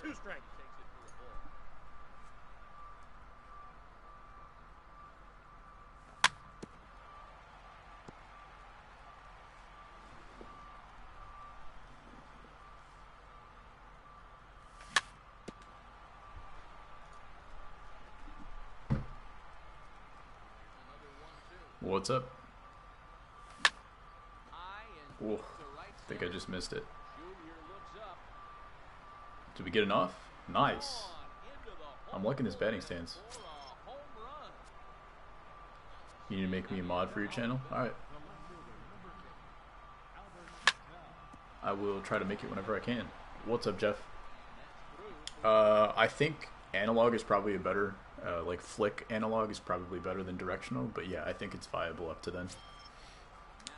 Two strikes. What's up? Oh, I think I just missed it. Did we get enough? Nice. I'm liking his batting stance. You need to make me a mod for your channel? Alright. I will try to make it whenever I can. What's up, Jeff? I think analog is probably a better, like flick analog is probably better than directional, but yeah, I think it's viable up to then.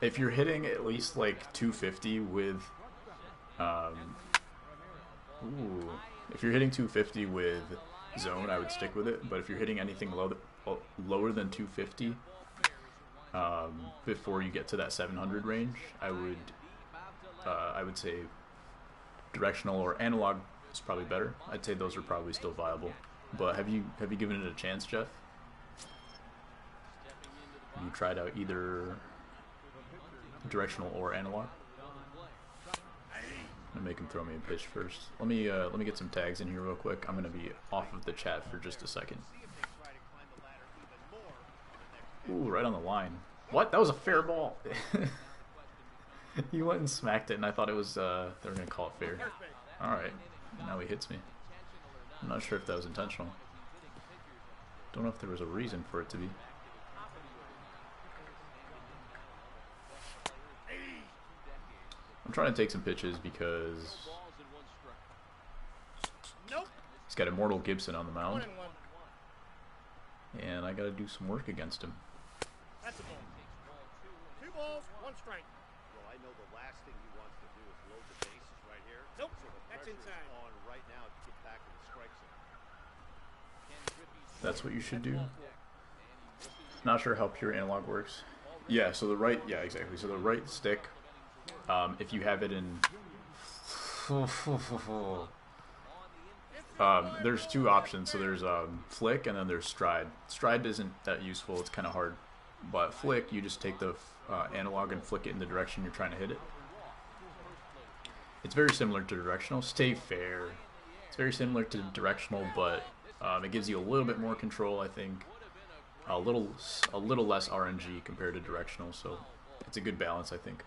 If you're hitting at least like 250 with, if you're hitting 250 with zone, I would stick with it. But if you're hitting anything lower than 250, before you get to that 700 range, I would say directional or analog is probably better. I'd say those are probably still viable. But have you given it a chance, Jeff? Have you tried out either directional or analog? I'm gonna make him throw me a pitch first. Let me get some tags in here real quick. I'm gonna be off of the chat for just a second. Ooh, right on the line. What? That was a fair ball. You went and smacked it, and I thought it was they were gonna call it fair. All right, now he hits me. I'm not sure if that was intentional. Don't know if there was a reason for it to be. I'm trying to take some pitches because he's got Immortal Gibson on the mound, and I got to do some work against him. That's a ball. 2 balls, 1 strike. Well, I know the last thing he wants to do is load the bases right here. Nope, so the that's pressure inside. is on right now to get back in the strike zone. That's what you should do. Not sure how pure analog works. Yeah, so the right, yeah, exactly. So the right stick, if you have it in, there's 2 options. So there's flick and then there's stride. Stride isn't that useful. It's kind of hard. But flick, you just take the analog and flick it in the direction you're trying to hit it. It's very similar to directional. Stay fair. It's very similar to directional, but it gives you a little bit more control, I think. A little less RNG compared to directional, so it's a good balance, I think.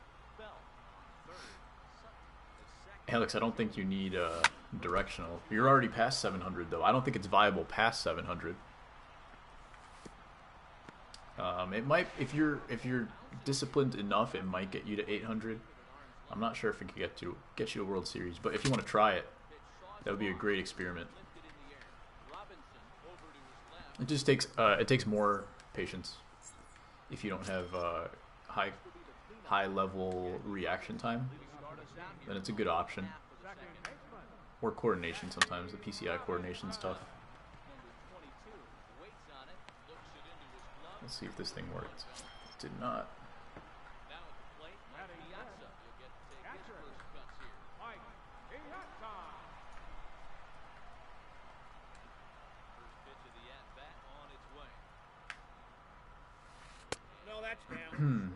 Alex, I don't think you need directional. You're already past 700, though. I don't think it's viable past 700. It might, if you're disciplined enough, it might get you to 800. I'm not sure if it could get you a World Series, but if you want to try it, that would be a great experiment. It just takes more patience if you don't have high level reaction time. Then it's a good option. Or coordination sometimes. The PCI coordination's tough. Let's see if this thing worked. It did not. No, that's down.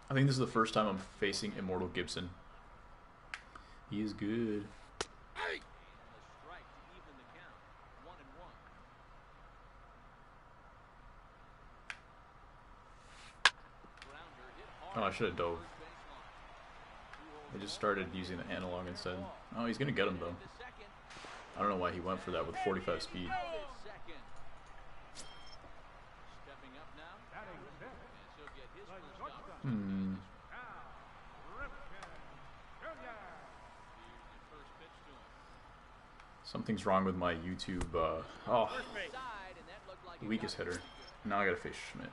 I think this is the first time I'm facing Immortal Gibson. He is good. Oh, I should have dove. I just started using the analog instead. Oh, he's gonna get him though. I don't know why he went for that with 45 speed. Something's wrong with my YouTube. Weakest hitter. Now I gotta face Schmidt.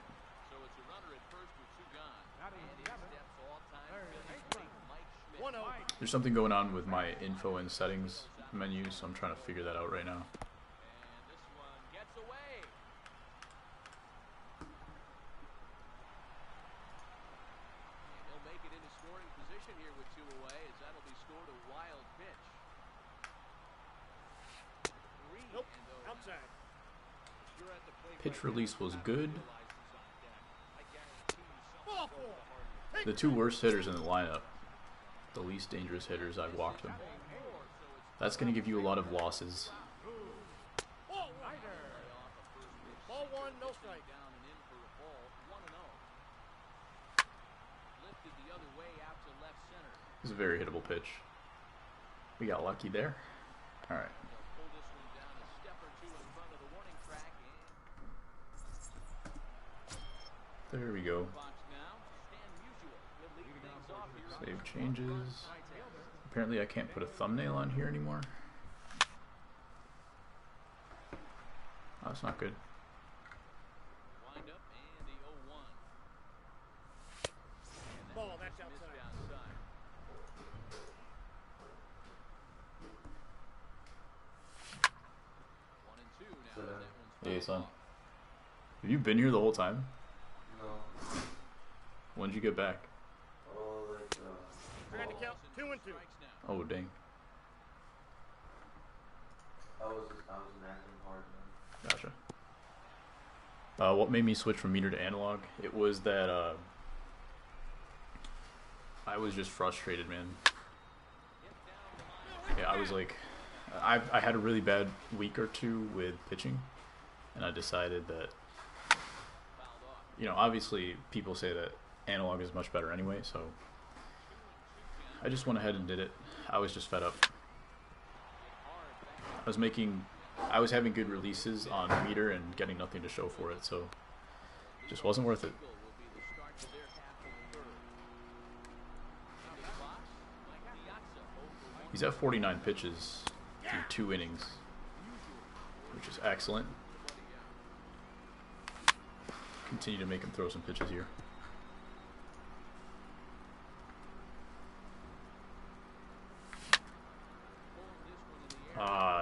There's something going on with my info and settings menu, so I'm trying to figure that out right now. Nope. Outside. Pitch release was good. Ball four. Take The two worst hitters in the lineup, the least dangerous hitters, I've walked them. That's going to give you a lot of losses. ball one. Ball one, no strike. This is a very hittable pitch. We got lucky there. All right. There we go. Save changes. Apparently I can't put a thumbnail on here anymore. Oh, that's not good. Ball, that's outside. Hey, son. Have you been here the whole time? No. When did you get back? Oh, like, Trying to count 2 and 2. Oh, dang. I was in acting hard, man. Gotcha. What made me switch from meter to analog? It was that I was just frustrated, man. Yeah, I was like, I had a really bad week or two with pitching, and I decided that, you know, obviously people say that analog is much better anyway, so I just went ahead and did it. I was just fed up. I was having good releases on meter and getting nothing to show for it, so it just wasn't worth it. He's at 49 pitches through 2 innings, which is excellent. Continue to make him throw some pitches here.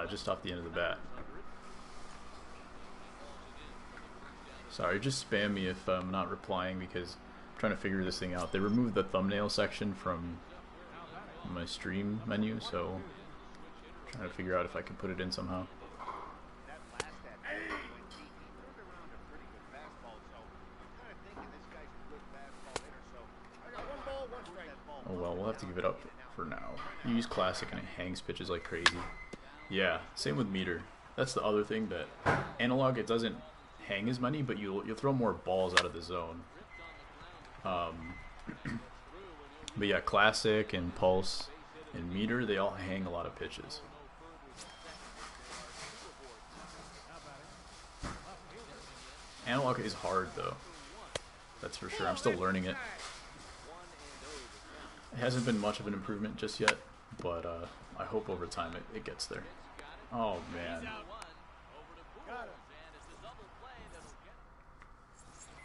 Just off the end of the bat. Sorry, just spam me if I'm not replying because I'm trying to figure this thing out. They removed the thumbnail section from my stream menu, so I'm trying to figure out if I can put it in somehow. That last at bat went deep. He turned around a pretty good fastball, so I'm kind of thinking this guy's a good fastball hitter, so I got 1 ball, 1 strike. Oh well, we'll have to give it up for now. You use classic and it hangs pitches like crazy. Yeah, same with meter. That's the other thing, that analog, it doesn't hang as many, but you'll throw more balls out of the zone. But yeah, classic and pulse and meter, they all hang a lot of pitches. Analog is hard though. That's for sure. I'm still learning it. It hasn't been much of an improvement just yet, but I hope over time it gets there. Oh man.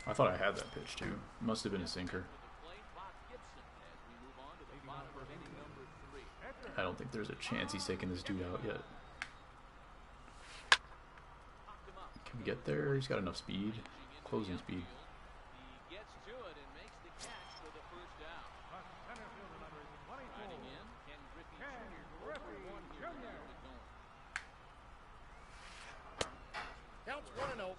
I thought I had that pitch too. Must have been a sinker. I don't think there's a chance he's taking this dude out yet. Can we get there? He's got enough speed. Closing speed. Counts 1 and 0.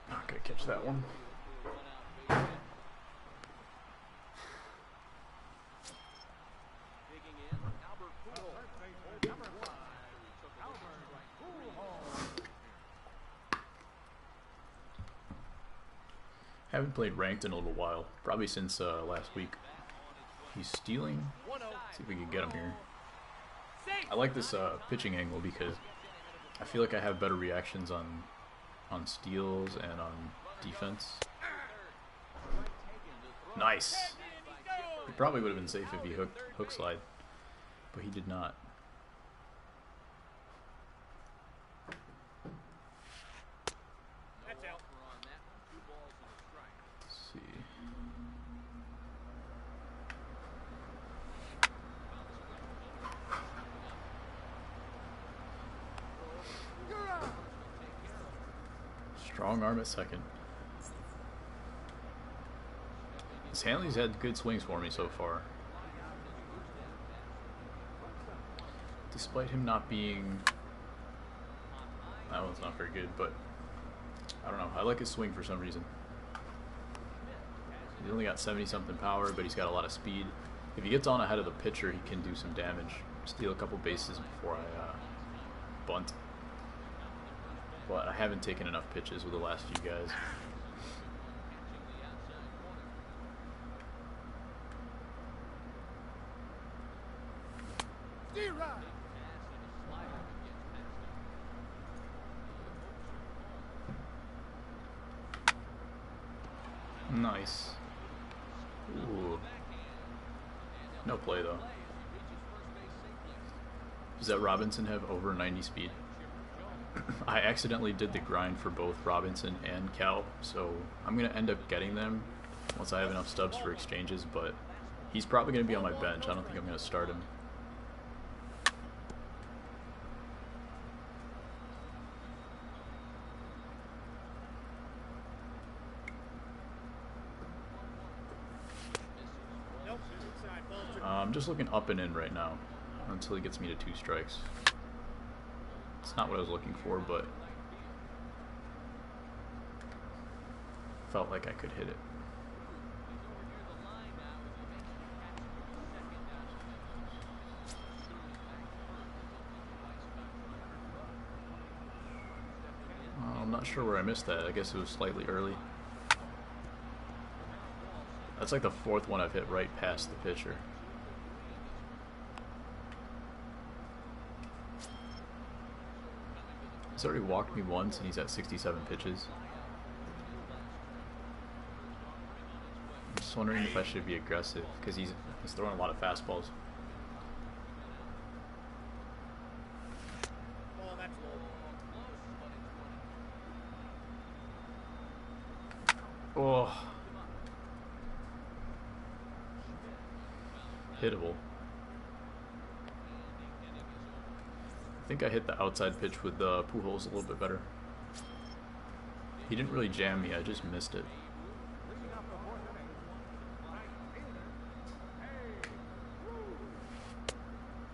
Not gonna catch that one. Haven't played ranked in a little while, probably since last week. He's stealing. 1-0. See if we can get him here. I like this pitching angle because I feel like I have better reactions on steals and on defense. Nice. He probably would have been safe if he hook slide, but he did not. That's out. Let's see. Strong arm at second. Hanley's had good swings for me so far. Despite him not being... That one's not very good, but... I don't know. I like his swing for some reason. He's only got 70-something power, but he's got a lot of speed. If he gets on ahead of the pitcher, he can do some damage. Steal a couple bases before I bunt. But I haven't taken enough pitches with the last few guys. Nice. Ooh. No play though. Does that Robinson have over 90 speed? I accidentally did the grind for both Robinson and Cal, so I'm going to end up getting them once I have enough stubs for exchanges, but he's probably going to be on my bench. I don't think I'm going to start him. I'm just looking up and in right now until he gets me to 2 strikes. It's not what I was looking for, but felt like I could hit it. I'm not sure where I missed that. I guess it was slightly early. That's like the 4th one I've hit right past the pitcher. He's already walked me once and he's at 67 pitches. I'm just wondering if I should be aggressive because he's throwing a lot of fastballs. Oh. Hittable. I think I hit the outside pitch with the Pujols a little bit better. He didn't really jam me, I just missed it.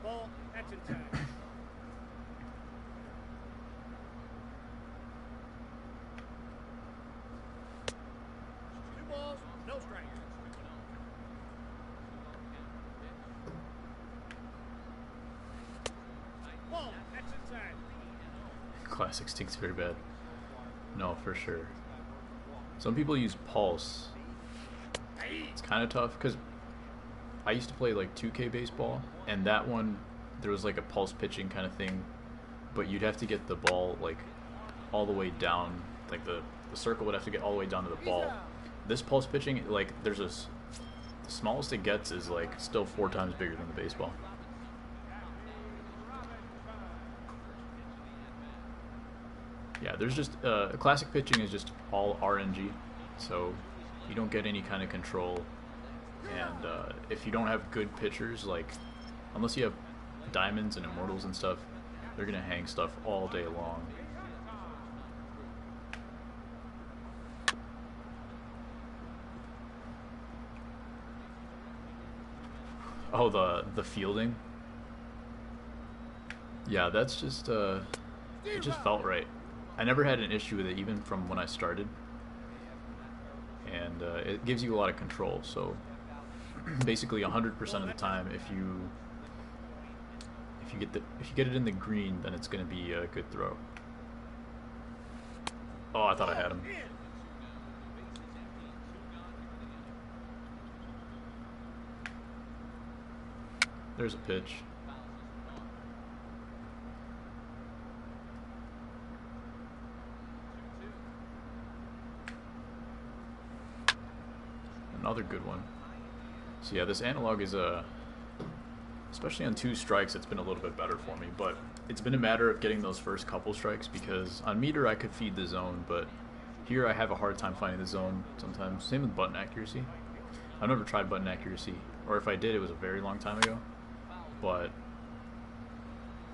Ball, that's in time. 2 balls, no strikes. Ball, that's inside. Classic stinks very bad. No, for sure. Some people use pulse. It's kind of tough because I used to play like 2K baseball, and that one there was like a pulse pitching kind of thing, but you'd have to get the ball like all the way down, like the circle would have to get all the way down to the ball. This pulse pitching, like there's the smallest it gets is like still 4 times bigger than the baseball. Yeah, there's just classic pitching is just all RNG, so you don't get any kind of control, and if you don't have good pitchers, like unless you have diamonds and immortals and stuff, they're gonna hang stuff all day long. Oh, the fielding. Yeah, that's just it just felt right. I never had an issue with it even from when I started, and it gives you a lot of control. So basically 100% of the time, if you get it in the green, then it's going to be a good throw. Oh, I thought I had him. There's a pitch. Another good one. So yeah, this analog is especially on 2 strikes, it's been a little bit better for me, but it's been a matter of getting those first couple strikes because on meter I could feed the zone, but here I have a hard time finding the zone sometimes. Same with button accuracy. I've never tried button accuracy, or if I did, it was a very long time ago, but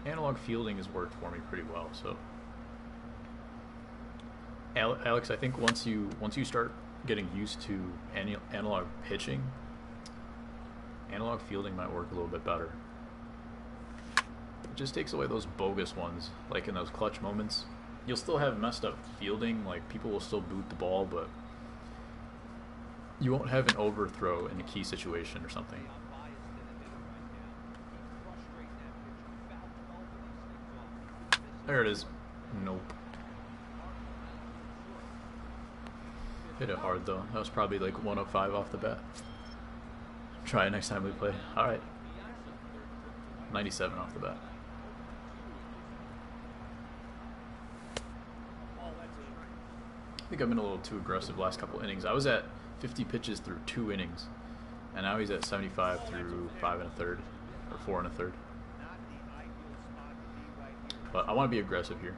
analog fielding has worked for me pretty well. So Alex, I think once you start getting used to analog pitching, analog fielding might work a little bit better. It just takes away those bogus ones, like in those clutch moments. You'll still have messed up fielding, like people will still boot the ball, but you won't have an overthrow in a key situation or something. There it is. Nope. Hit it hard though. That was probably like 105 off the bat. Try it next time we play. Alright. 97 off the bat. I think I've been a little too aggressive last couple innings. I was at 50 pitches through 2 innings, and now he's at 75 through 5 1/3 or 4 1/3. But I want to be aggressive here.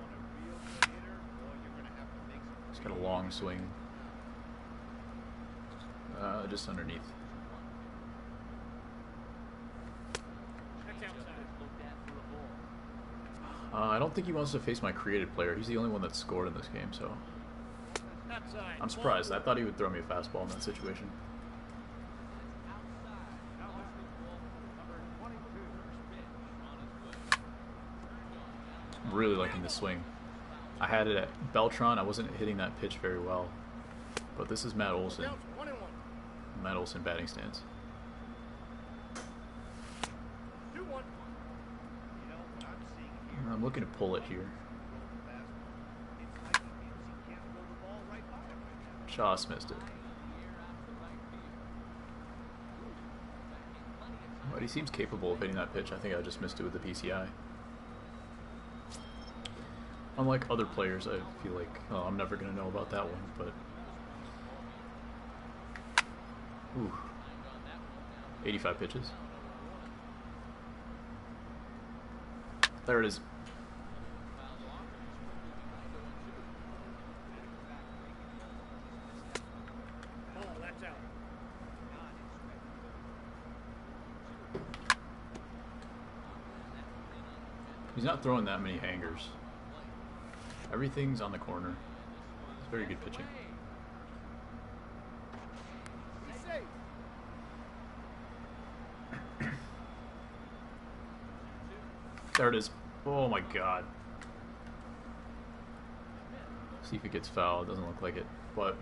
He's got a long swing, just underneath. I don't think he wants to face my created player. He's the only one that scored in this game, so I'm surprised. I thought he would throw me a fastball in that situation. I'm really liking the swing. I had it at Beltron. I wasn't hitting that pitch very well. But this is Matt Olson. Matt Olson batting stance. I'm looking to pull it here. Just missed it. But he seems capable of hitting that pitch. I think I just missed it with the PCI. Unlike other players, I feel like, oh, I'm never going to know about that one, but... Ooh. 85 pitches. There it is. He's not throwing that many hangers. Everything's on the corner. It's very good pitching. There it is. Oh my god. See if it gets foul. It doesn't look like it. But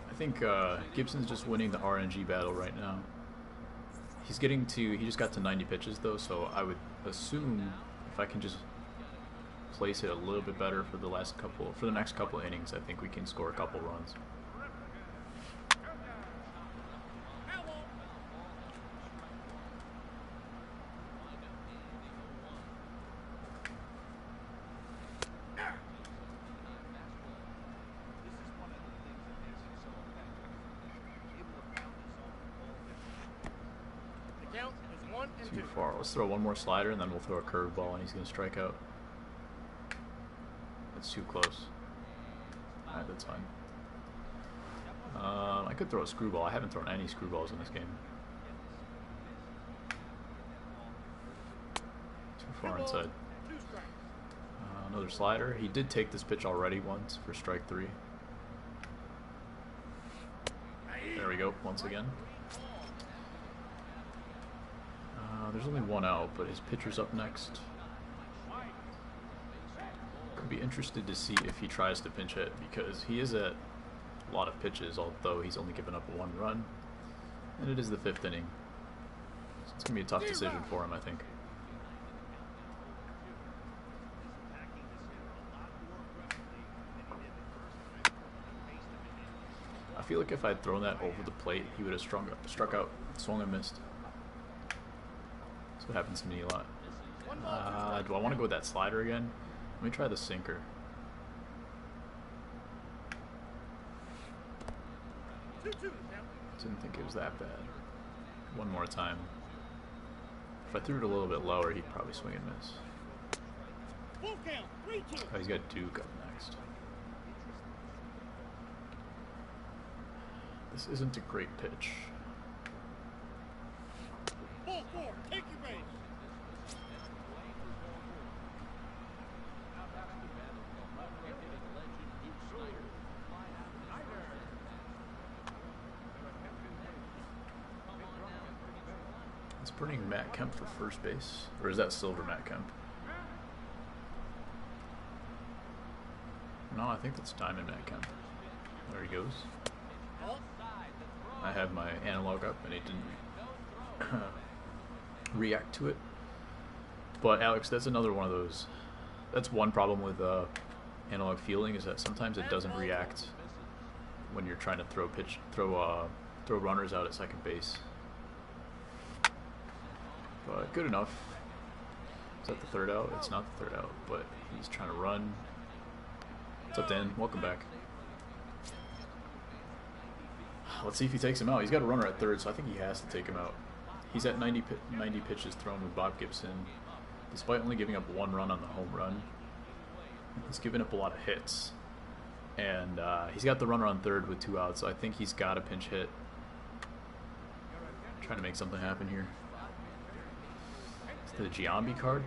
I think Gibson's just winning the RNG battle right now. He just got to 90 pitches though, so I would assume if I can just place it a little bit better for the next couple innings, I think we can score a couple runs. Too far. Let's throw one more slider and then we'll throw a curveball and he's going to strike out. That's too close. Alright, that's fine. I could throw a screwball. I haven't thrown any screwballs in this game. Too far inside. Another slider. He did take this pitch already once for strike 3. There we go, once again. There's only one out, but his pitcher's up next. I'd be interested to see if he tries to pinch hit, because he is at a lot of pitches, although he's only given up 1 run. And it is the 5th inning. So it's going to be a tough decision for him, I think. I feel like if I'd thrown that over the plate, he would have struck out, swung and missed. That's what happens to me a lot. Do I want to go with that slider again? Let me try the sinker. Didn't think it was that bad. One more time. If I threw it a little bit lower, he'd probably swing and miss. Oh, he's got Duke up next. This isn't a great pitch. Take your base. It's burning Matt Kemp for first base. Or is that silver Matt Kemp? No, I think that's diamond Matt Kemp. There he goes. I have my analog up and it didn't react to it. But Alex, that's another one of those. That's one problem with analog fielding, is that sometimes it doesn't react when you're trying to throw runners out at second base. But good enough. Is that the third out? It's not the third out, but he's trying to run. What's up, Dan? Welcome back. Let's see if he takes him out. He's got a runner at third, so I think he has to take him out. He's at 90 pitches thrown with Bob Gibson. Despite only giving up 1 run on the home run, he's given up a lot of hits. And he's got the runner on third with 2 outs, so I think he's got a pinch hit. Trying to make something happen here. It's the Giambi card.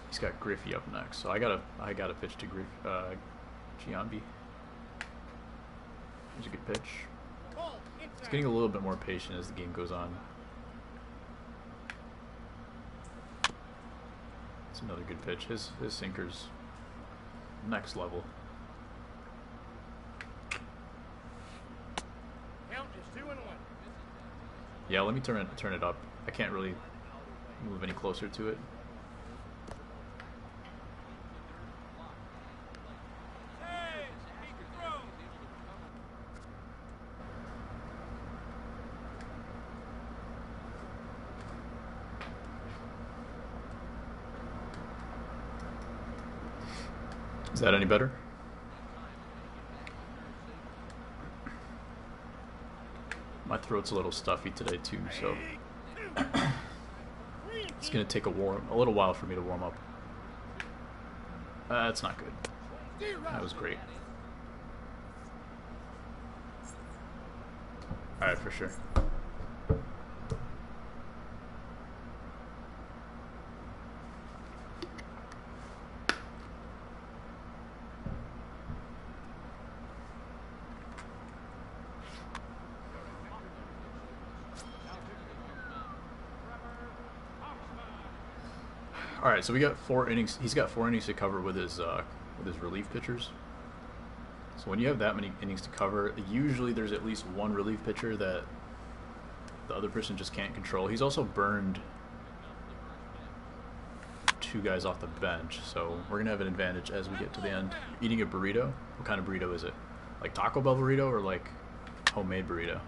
He's got Griffey up next, so I gotta pitch to Giambi. Here's a good pitch. He's getting a little bit more patient as the game goes on. It's another good pitch. His sinker's next level. Count is 2-1. Yeah, let me turn it up. I can't really move any closer to it. Is that any better? My throat's a little stuffy today too, so it's gonna take a little while for me to warm up. That's not good. That was great. Alright, for sure. All right, so we got 4 innings. He's got 4 innings to cover with his relief pitchers. So when you have that many innings to cover, usually there's at least one relief pitcher that the other person just can't control. He's also burned 2 guys off the bench, so we're gonna have an advantage as we get to the end. Eating a burrito. What kind of burrito is it? Like Taco Bell burrito or like homemade burrito?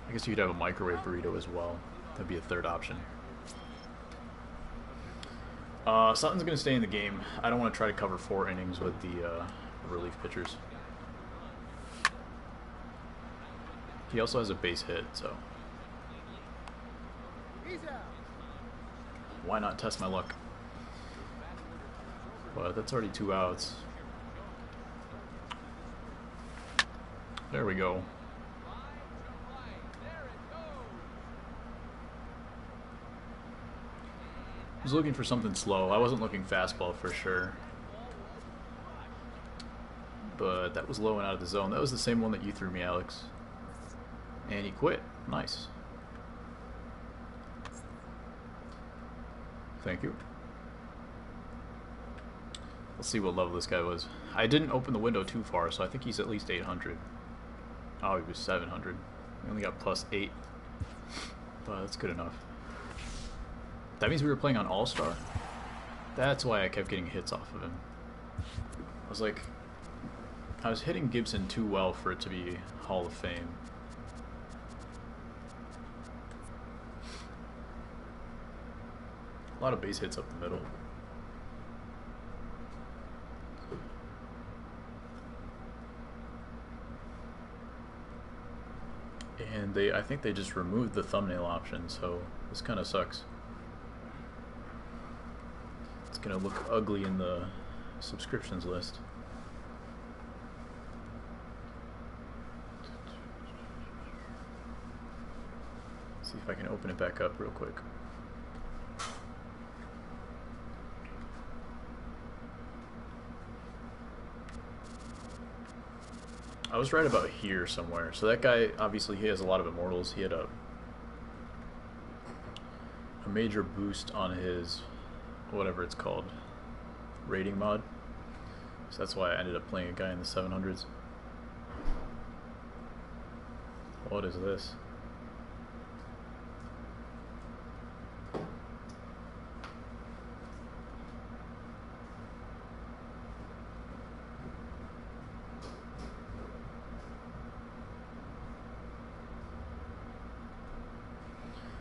I guess you could have a microwave burrito as well. That'd be a third option. Sutton's going to stay in the game. I don't want to try to cover 4 innings with the relief pitchers. He also has a base hit, so why not test my luck? But that's already 2 outs. There we go. I was looking for something slow. I wasn't looking fastball for sure. But that was low and out of the zone. That was the same one that you threw me, Alex. And he quit. Nice. Thank you. Let's see what level this guy was. I didn't open the window too far, so I think he's at least 800. Oh, he was 700. We only got +8. But that's good enough. That means we were playing on All-Star. That's why I kept getting hits off of him. I was hitting Gibson too well for it to be Hall of Fame. A lot of base hits up the middle. And I think they just removed the thumbnail option, so this kind of sucks. It's gonna look ugly in the subscriptions list. See if I can open it back up real quick. I was right about here somewhere. So that guy, obviously, he has a lot of immortals. He had a major boost on his, whatever it's called, rating mod. So that's why I ended up playing a guy in the 700s. What is this?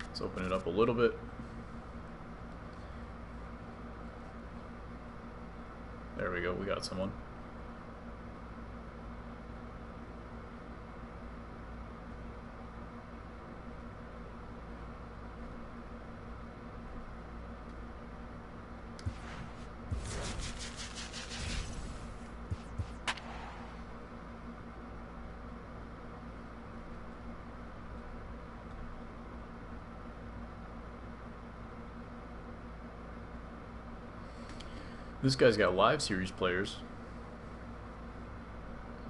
Let's open it up a little bit. There we go, we got someone. This guy's got live series players.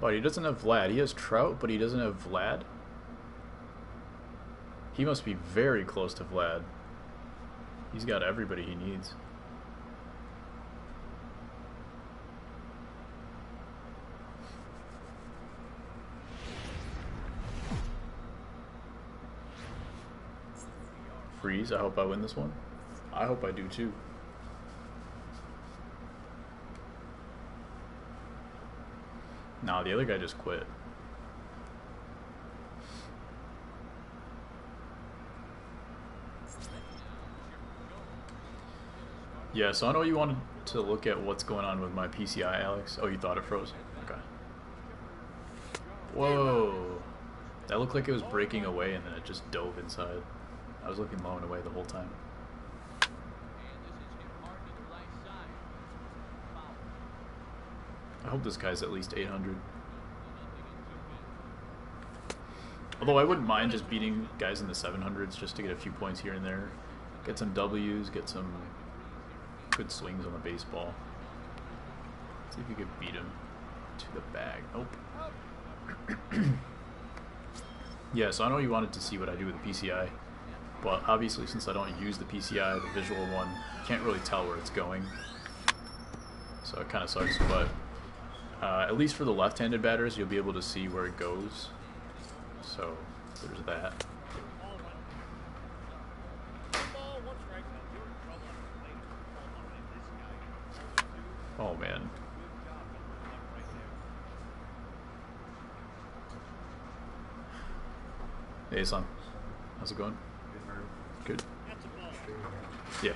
But he doesn't have Vlad. He has Trout, but he doesn't have Vlad. He must be very close to Vlad. He's got everybody he needs. Freeze. I hope I win this one. I hope I do too. Nah, the other guy just quit. Yeah, so I know you wanted to look at what's going on with my PCI, Alex. Oh, you thought it froze? Okay. Whoa. That looked like it was breaking away and then it just dove inside. I was looking low and away the whole time. I hope this guy's at least 800. Although I wouldn't mind just beating guys in the 700s just to get a few points here and there. Get some W's, get some good swings on the baseball. See if you could beat him to the bag. Nope. Yeah, so I know you wanted to see what I do with the PCI. But obviously since I don't use the PCI, the visual one, can't really tell where it's going. So it kind of sucks, but at least for the left-handed batters, you'll be able to see where it goes. So there's that. Oh man. Hey son, how's it going? Good. Yeah.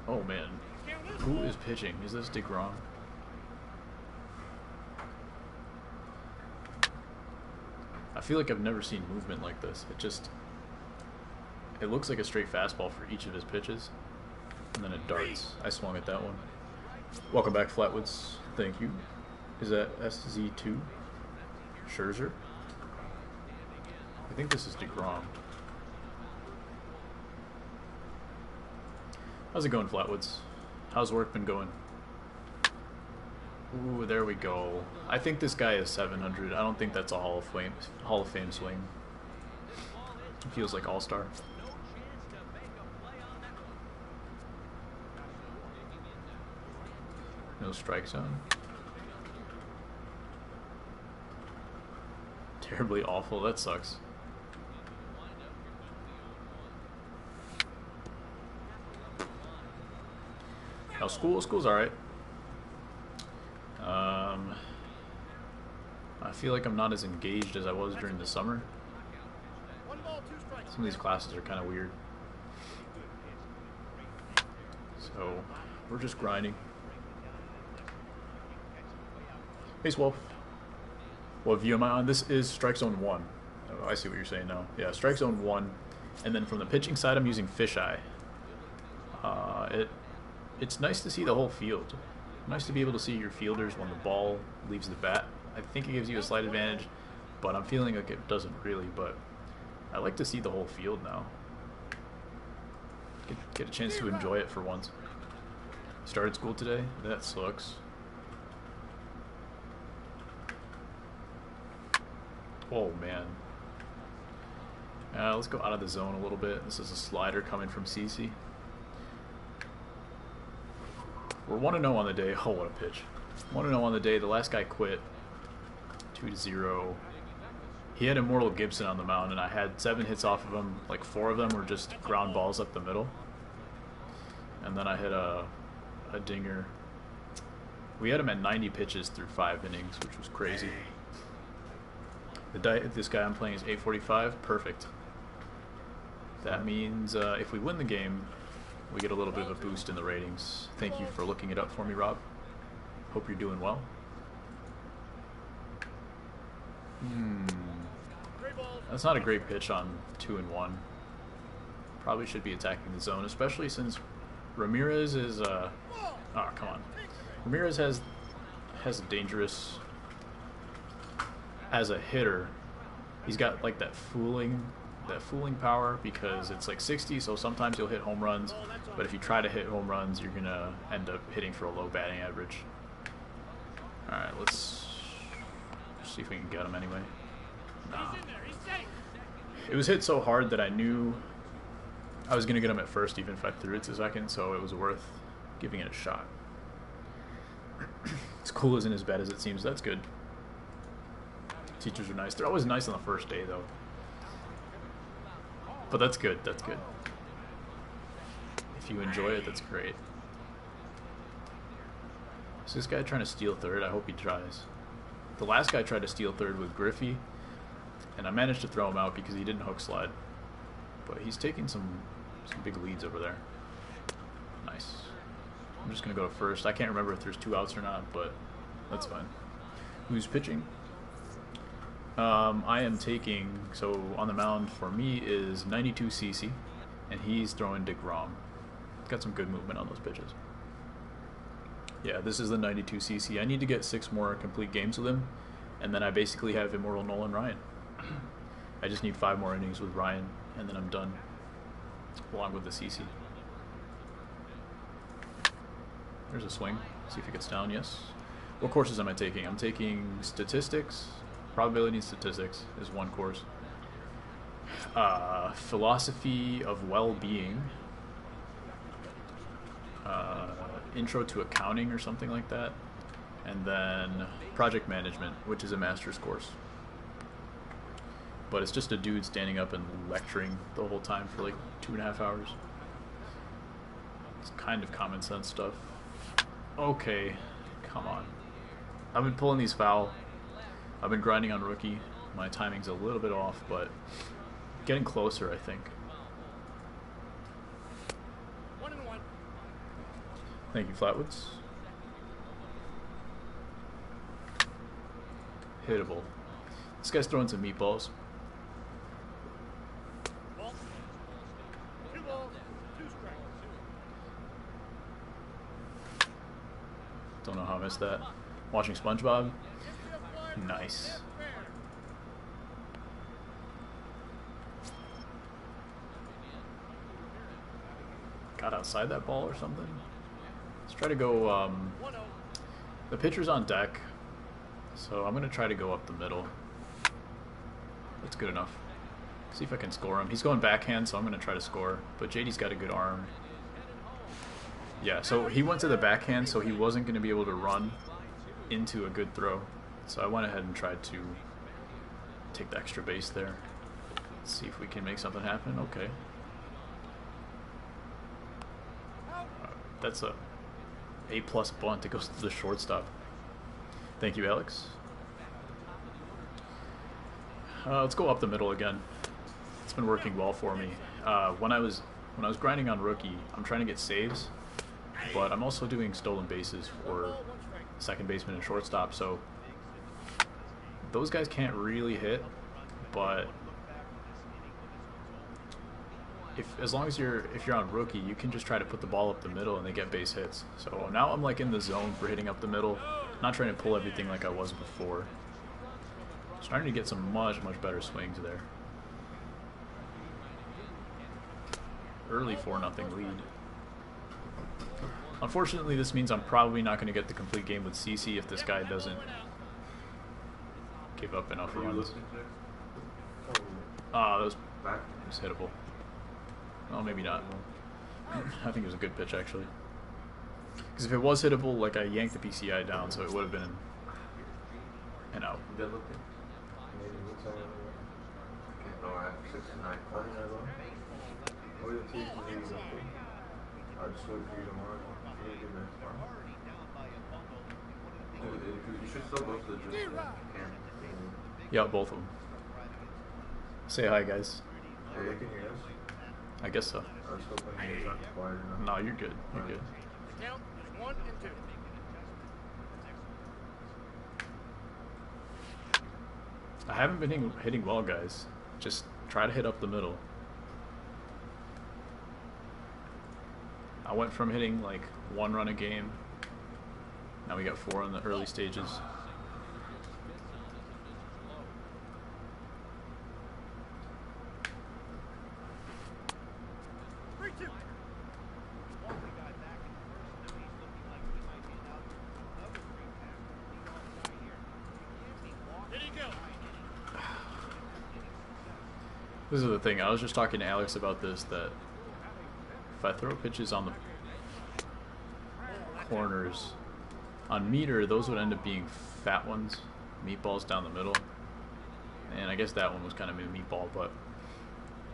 Oh man, who is pitching? Is this DeGrom? I feel like I've never seen movement like this. It looks like a straight fastball for each of his pitches, and then it darts. I swung at that one. Welcome back, Flatwoods. Thank you. Is that SZ2? Scherzer? I think this is DeGrom. How's it going, Flatwoods? How's work been going? Ooh, there we go. I think this guy is 700. I don't think that's a Hall of Fame swing. It feels like All-Star. No strike zone. Terribly awful. That sucks. Now school's alright. I feel like I'm not as engaged as I was during the summer. Some of these classes are kind of weird. So, we're just grinding. Hey, Wolf. What view am I on? This is Strike Zone 1. Oh, I see what you're saying now. Yeah, Strike Zone 1. And then from the pitching side, I'm using Fisheye. It's nice to see the whole field. Nice to be able to see your fielders when the ball leaves the bat. I think it gives you a slight advantage, but I'm feeling like it doesn't really. But I like to see the whole field now. Get a chance to enjoy it for once. Started school today? That sucks. Oh man. Let's go out of the zone a little bit. This is a slider coming from CC. We're 1-0 on the day. Oh, what a pitch. 1-0 on the day. The last guy quit. 2-0. He had Immortal Gibson on the mound, and I had 7 hits off of him. Like 4 of them were just ground balls up the middle. And then I hit a dinger. We had him at 90 pitches through 5 innings, which was crazy. This guy I'm playing is 845. Perfect. That means if we win the game, we get a little bit of a boost in the ratings. Thank you for looking it up for me, Rob. Hope you're doing well. That's not a great pitch on 2-1. Probably should be attacking the zone, especially since Ramirez is oh, come on. Ramirez has a dangerous, as a hitter, he's got like that fooling power, because it's like 60, so sometimes you'll hit home runs, but if you try to hit home runs, you're gonna end up hitting for a low batting average. Alright, let's see if we can get him anyway. Nah. It was hit so hard that I knew I was gonna get him at first, even if I threw it to second, so it was worth giving it a shot. School isn't as bad as it seems. That's good. Teachers are nice. They're always nice on the first day, though. But that's good. That's good. If you enjoy it, that's great. Is this guy trying to steal third? I hope he tries. The last guy tried to steal third with Griffey, and I managed to throw him out because he didn't hook slide. But he's taking some big leads over there. Nice. I'm just going to go to first. I can't remember if there's 2 outs or not, but that's fine. Who's pitching? I am taking, so on the mound for me is 92 CC, and he's throwing DeGrom. Got some good movement on those pitches. Yeah, this is the 92 CC. I need to get 6 more complete games with him, and then I basically have Immortal Nolan Ryan. I just need 5 more innings with Ryan, and then I'm done, along with the CC. There's a swing. See if it gets down. Yes. What courses am I taking? I'm taking statistics. Probability and statistics is one course. Philosophy of well-being. Intro to accounting or something like that. And then project management, which is a master's course. But it's just a dude standing up and lecturing the whole time for like 2.5 hours. It's kind of common sense stuff. Okay, come on. I've been pulling these foul. I've been grinding on rookie. My timing's a little bit off, but getting closer, I think. 1-1. Thank you, Flatwoods. Hittable. This guy's throwing some meatballs. Ball. 2 balls, 2 strikes. Don't know how I missed that. Watching SpongeBob. Nice. Got outside that ball or something. Let's try to go. The pitcher's on deck, so I'm gonna try to go up the middle. That's good enough. See if I can score him. He's going backhand, so I'm gonna try to score. But JD's got a good arm. Yeah, so he went to the backhand, so he wasn't gonna be able to run into a good throw. So I went ahead and tried to take the extra base there. Let's see if we can make something happen. Okay. That's a A+ bunt. It goes to the shortstop. Thank you, Alex. Let's go up the middle again. It's been working well for me. When I was grinding on rookie, I'm trying to get saves, but I'm also doing stolen bases for second baseman and shortstop. So those guys can't really hit, but as long as if you're on rookie, you can just try to put the ball up the middle and they get base hits. So now I'm like in the zone for hitting up the middle, not trying to pull everything like I was before. Just trying to get some much better swings there. Early 4-0 lead. Unfortunately, this means I'm probably not going to get the complete game with CC if this guy doesn't give up enough runs. Ah, that was hittable. Oh, maybe not. I think it was a good pitch, actually. Because if it was hittable, like, I yanked the PCI down, so it would have been an out. Good looking. No, I have 69 points. I'll just wait for you tomorrow. You should still go to the gym. Yeah, both of them. Say hi, guys. Hey, can you hear us? I guess so. I was hoping you were not quiet enough. No, you're good. You're good. The count is 1 and 2. I haven't been hitting well, guys. Just try to hit up the middle. I went from hitting like 1 run a game. Now we got 4 in the early stages. This is the thing, I was just talking to Alex about this, that if I throw pitches on the corners, on meter, those would end up being fat ones, meatballs down the middle, and I guess that one was kind of a meatball, but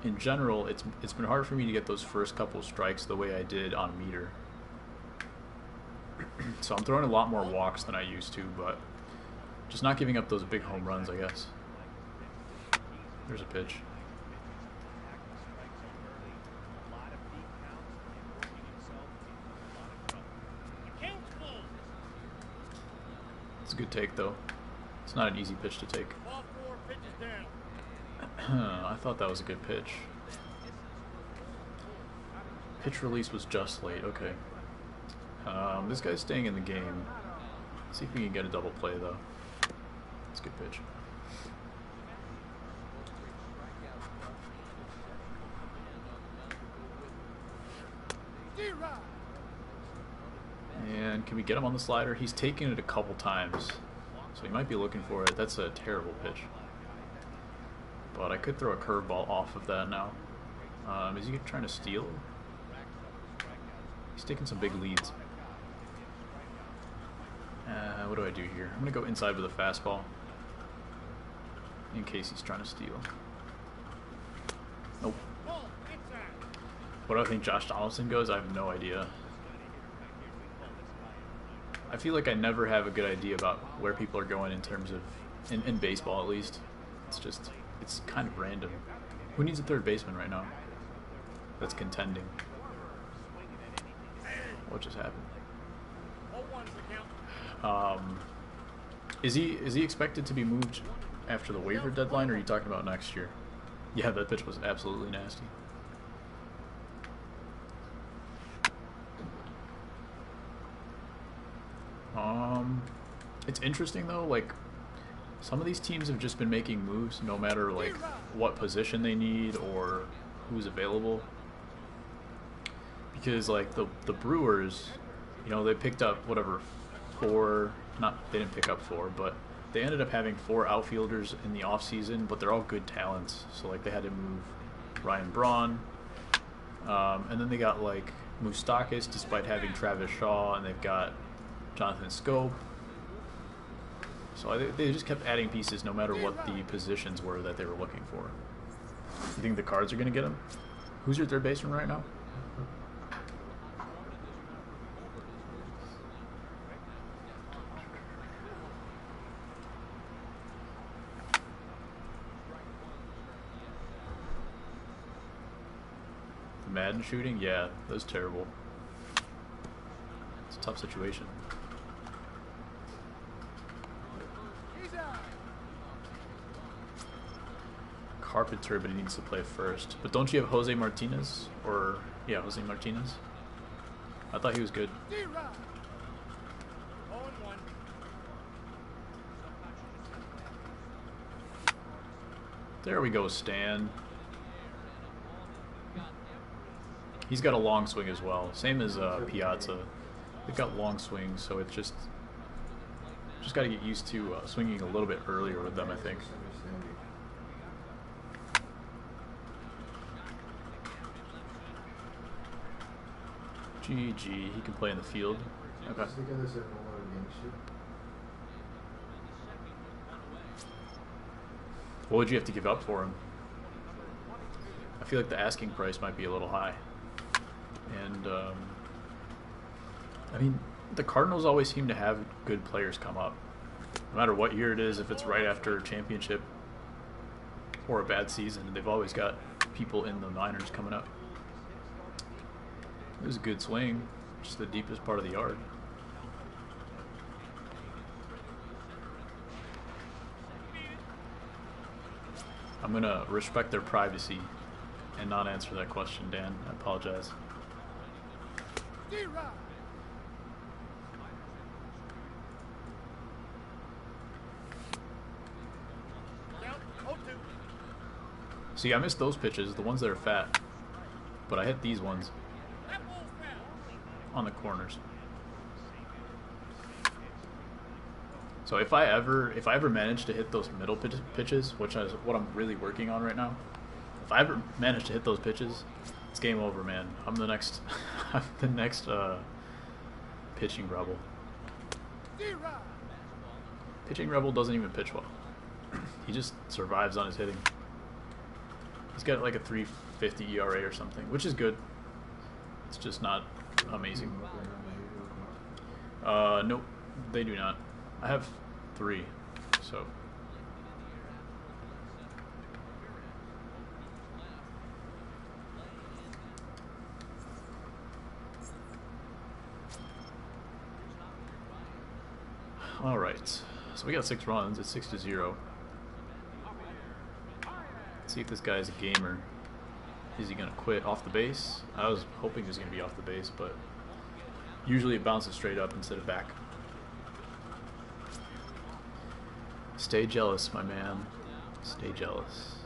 in general, it's been hard for me to get those first couple strikes the way I did on meter. So I'm throwing a lot more walks than I used to, but just not giving up those big home runs, I guess. There's a pitch. It's a good take, though. It's not an easy pitch to take. I thought that was a good pitch. Pitch release was just late. Okay. This guy's staying in the game. See if we can get a double play, though. It's a good pitch. And can we get him on the slider? He's taken it a couple times, so he might be looking for it. That's a terrible pitch. But I could throw a curveball off of that now. Is he trying to steal? He's taking some big leads. What do I do here? I'm going to go inside with a fastball in case he's trying to steal. Nope. What do I think Josh Donaldson goes? I have no idea. I feel like I never have a good idea about where people are going in terms of, in baseball at least. It's kind of random. Who needs a third baseman right now that's contending? What just happened? Is he expected to be moved after the waiver deadline, or are you talking about next year? Yeah, that pitch was absolutely nasty. It's interesting though, like some of these teams have just been making moves no matter like what position they need or who's available. Because like the Brewers, you know, they picked up whatever they didn't pick up 4, but they ended up having 4 outfielders in the offseason, but they're all good talents. So like they had to move Ryan Braun, and then they got like Moustakas despite having Travis Shaw, and they've got Jonathan Scope. So they just kept adding pieces no matter what the positions were that they were looking for. You think the Cards are going to get him? Who's your third baseman right now? The Madden shooting? Yeah, that was terrible. It's a tough situation. Carpenter, but he needs to play first. But don't you have Jose Martinez? Or, yeah, Jose Martinez? I thought he was good. There we go, Stan. He's got a long swing as well. Same as Piazza. They've got long swings, so it's just got to get used to swinging a little bit earlier with them, I think. GG, he can play in the field. Okay. What would you have to give up for him? I feel like the asking price might be a little high. And, I mean, the Cardinals always seem to have good players come up. No matter what year it is, if it's right after a championship or a bad season, they've always got people in the minors coming up. It was a good swing, just the deepest part of the yard. I'm going to respect their privacy and not answer that question, Dan. I apologize. See, I missed those pitches, the ones that are fat, but I hit these ones on the corners. So if I ever manage to hit those middle pitches, which is what I'm really working on right now, if I ever manage to hit those pitches, it's game over, man. I'm the next I'm the next pitching rebel. Pitching rebel doesn't even pitch well. He just survives on his hitting. He's got like a 3.50 ERA or something, which is good. It's just not amazing. Nope, they do not. I have 3, so. All right, so we got 6 runs. It's 6-0. Let's see if this guy is a gamer. Is he gonna quit off the base? I was hoping he was gonna be off the base, but usually it bounces straight up instead of back. Stay jealous, my man. Stay jealous.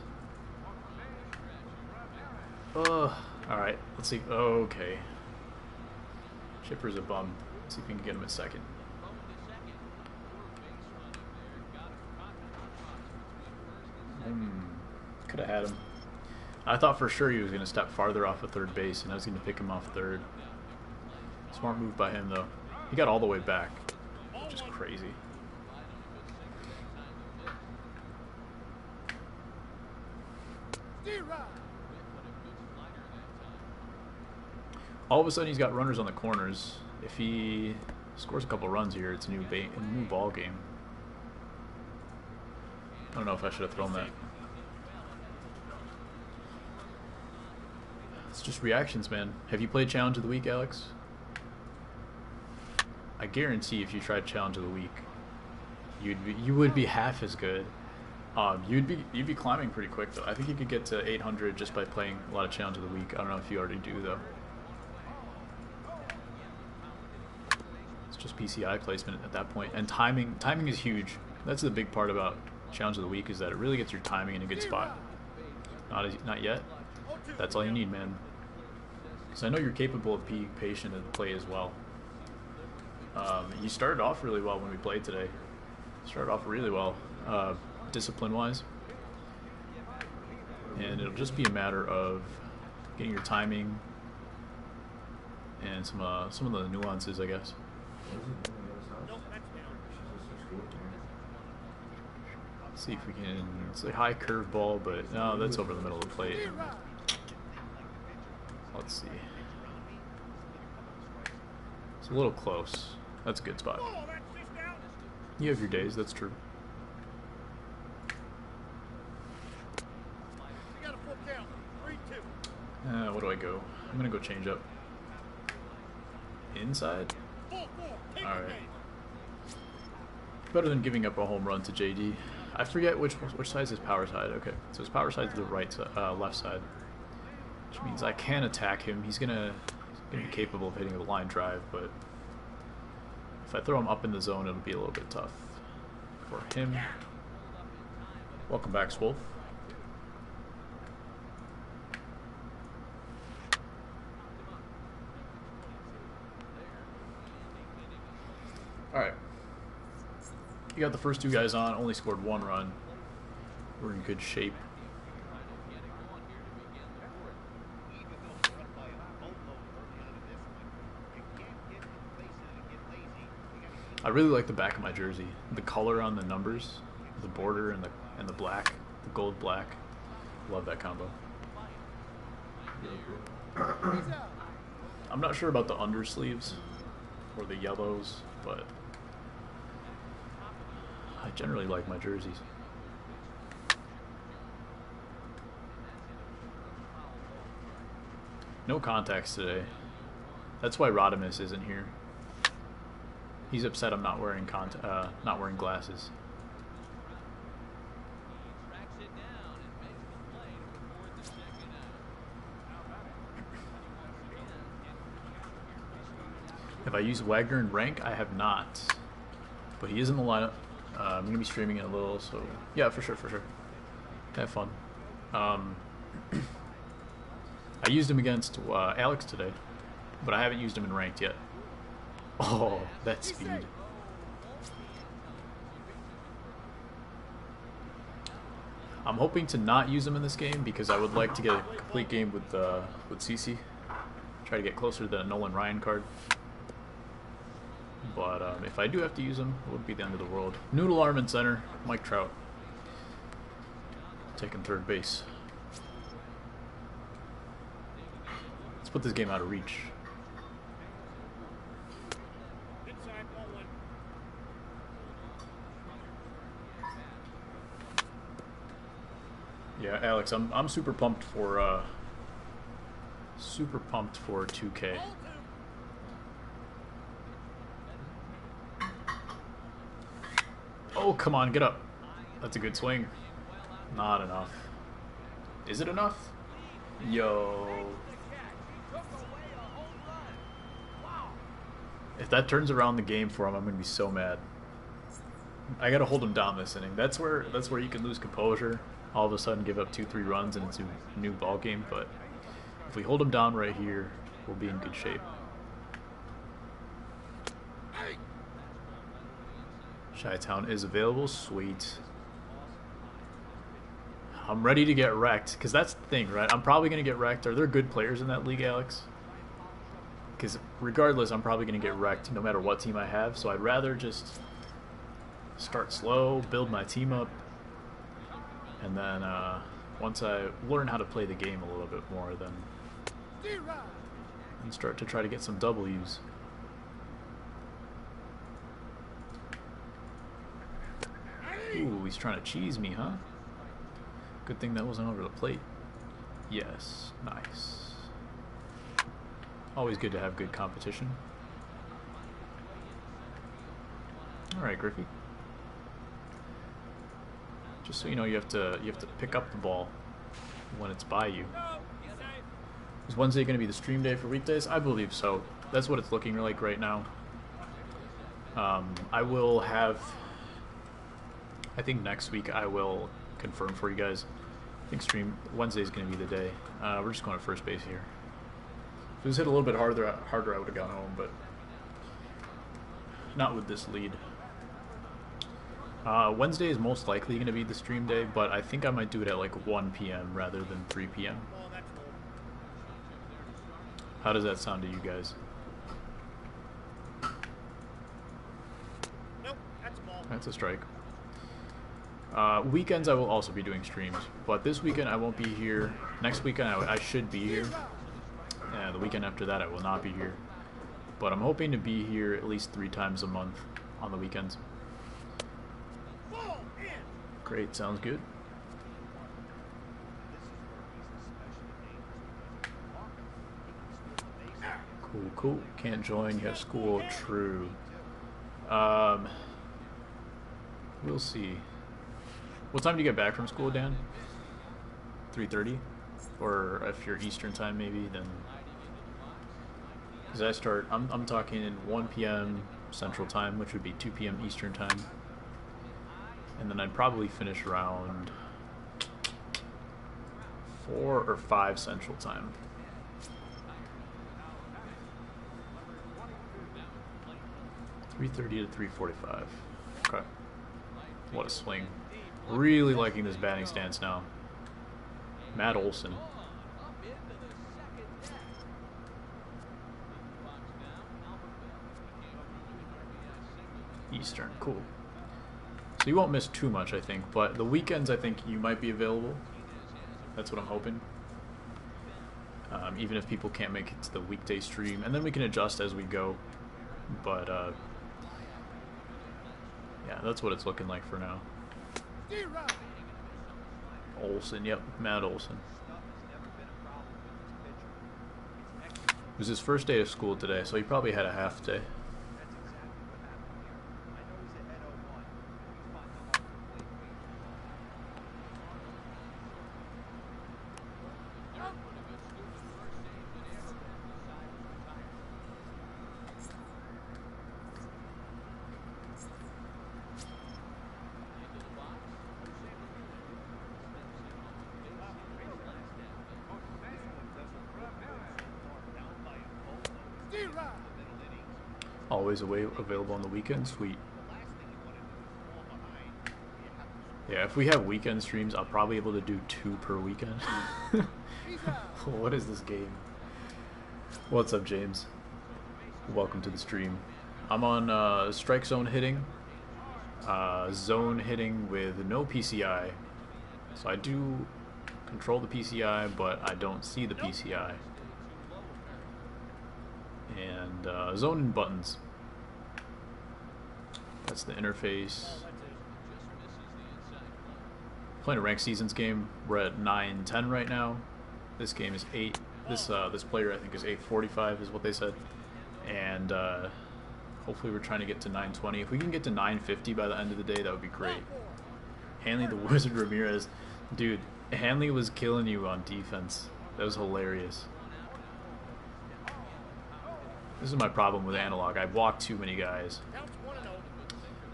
Alright, let's see. Okay. Chipper's a bum. Let's see if we can get him at second. Could have had him. I thought for sure he was going to step farther off of third base, and I was going to pick him off third. Smart move by him, though. He got all the way back, which is crazy. All of a sudden, he's got runners on the corners. If he scores a couple runs here, it's a new ball game. I don't know if I should have thrown that. It's just reactions, man. Have you played Challenge of the Week, Alex? I guarantee if you tried Challenge of the Week, you would be half as good. You'd be climbing pretty quick though. I think you could get to 800 just by playing a lot of Challenge of the Week. I don't know if you already do though. It's just PCI placement at that point, and timing. Timing is huge. That's the big part about Challenge of the Week, is that it really gets your timing in a good spot. Not yet. That's all you need, man. So I know you're capable of being patient at the plate as well. You started off really well when we played today. Started off really well, discipline-wise. And it'll just be a matter of getting your timing and some of the nuances, I guess. Let's see if we can. It's a high curveball, but no, that's over the middle of the plate. Let's see. It's a little close. That's a good spot. You have your days, that's true. What do I go? I'm gonna go change up. Inside? Alright. Better than giving up a home run to JD. I forget which side is his power side. Okay, so his power side is the left side, which means I can attack him. He's gonna be capable of hitting a line drive, but if I throw him up in the zone, it'll be a little bit tough for him. Welcome back, Swolf. You got the first two guys on, only scored 1 run. We're in good shape. I really like the back of my jersey. The color on the numbers, the border and the black, the gold black. Love that combo. I'm not sure about the undersleeves or the yellows, but I generally like my jerseys. No contacts today. That's why Rodimus isn't here. He's upset I'm not wearing glasses. Have I used Wagner in rank? I have not, but he is in the lineup. I'm gonna be streaming it a little, so yeah, for sure. Have fun. I used him against Alex today, but I haven't used him in ranked yet. Oh, that speed. I'm hoping to not use him in this game because I would like to get a complete game with CC. Try to get closer to the Nolan Ryan card. But if I do have to use him, it wouldn't be the end of the world. Noodle Arm in center, Mike Trout. Taking third base. Let's put this game out of reach. Yeah, Alex, I'm super pumped for 2K. Oh, come on, get up. That's a good swing. Not enough. Is it enough? Yo. If that turns around the game for him, I'm gonna be so mad. I gotta hold him down this inning. That's where you can lose composure. All of a sudden give up 2-3 runs and it's a new ball game. But if we hold him down right here, we'll be in good shape. Chi-Town is available. Sweet. I'm ready to get wrecked, because that's the thing, right? I'm probably going to get wrecked. Are there good players in that league, Alex? Because regardless, I'm probably going to get wrecked no matter what team I have. So I'd rather just start slow, build my team up, and then once I learn how to play the game a little bit more, then start to try to get some W's. Ooh, he's trying to cheese me, huh? Good thing that wasn't over the plate. Yes, nice. Always good to have good competition. Alright, Griffey. Just so you know, you have to pick up the ball when it's by you. Is Wednesday going to be the stream day for weekdays? I believe so. That's what it's looking like right now. I will have... I think next week I will confirm for you guys. I think stream Wednesday is going to be the day. We're just going to first base here. If it was hit a little bit harder I would have gone home, but not with this lead. Wednesday is most likely going to be the stream day, but I think I might do it at like 1 p.m. rather than 3 p.m. How does that sound to you guys? Nope, that's a ball. That's a strike. Weekends I will also be doing streams, but this weekend I won't be here. Next weekend I should be here. The weekend after that I will not be here. But I'm hoping to be here at least 3 times a month on the weekends. Great, sounds good. Cool. Can't join, you have school. True. We'll see. What time do you get back from school, Dan? 3:30? Or if you're Eastern time, maybe, then... Because I start... I'm talking 1 p.m. Central time, which would be 2 p.m. Eastern time. And then I'd probably finish around 4 or 5 Central time. (3:30 to 3:45). Okay. What a swing. Really liking this batting stance now. Matt Olson. Eastern, cool. So you won't miss too much, I think, but the weekends, I think you might be available. That's what I'm hoping. Even if people can't make it to the weekday stream, and then we can adjust as we go. But yeah, that's what it's looking like for now. Olsen, yep, Matt Olsen. It was his first day of school today, so he probably had a half day. Always available on the weekend. Sweet. Yeah, if we have weekend streams, I'll probably be able to do 2 per weekend. What is this game? What's up, James? Welcome to the stream. I'm on strike zone hitting. Zone hitting with no PCI. So I do control the PCI, but I don't see the PCI. And zone and buttons. That's the interface. Playing a ranked seasons game. We're at 9-10 right now. This game is 8. This player I think is 845 is what they said. And hopefully we're trying to get to 920. If we can get to 950 by the end of the day, that would be great. Hanley the Wizard Ramirez, dude. Hanley was killing you on defense. That was hilarious. This is my problem with analog. I block too many guys.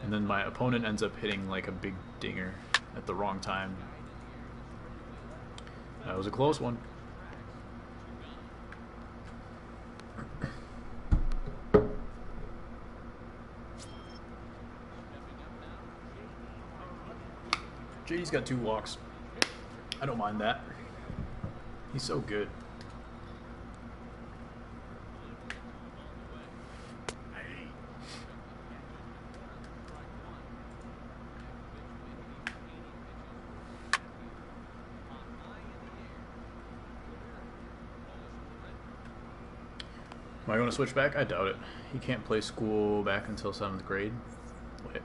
And then my opponent ends up hitting like a big dinger at the wrong time. That was a close one. JD's got 2 walks. I don't mind that. He's so good. Am I going to switch back? I doubt it. He can't play school back until 7th grade. Wait.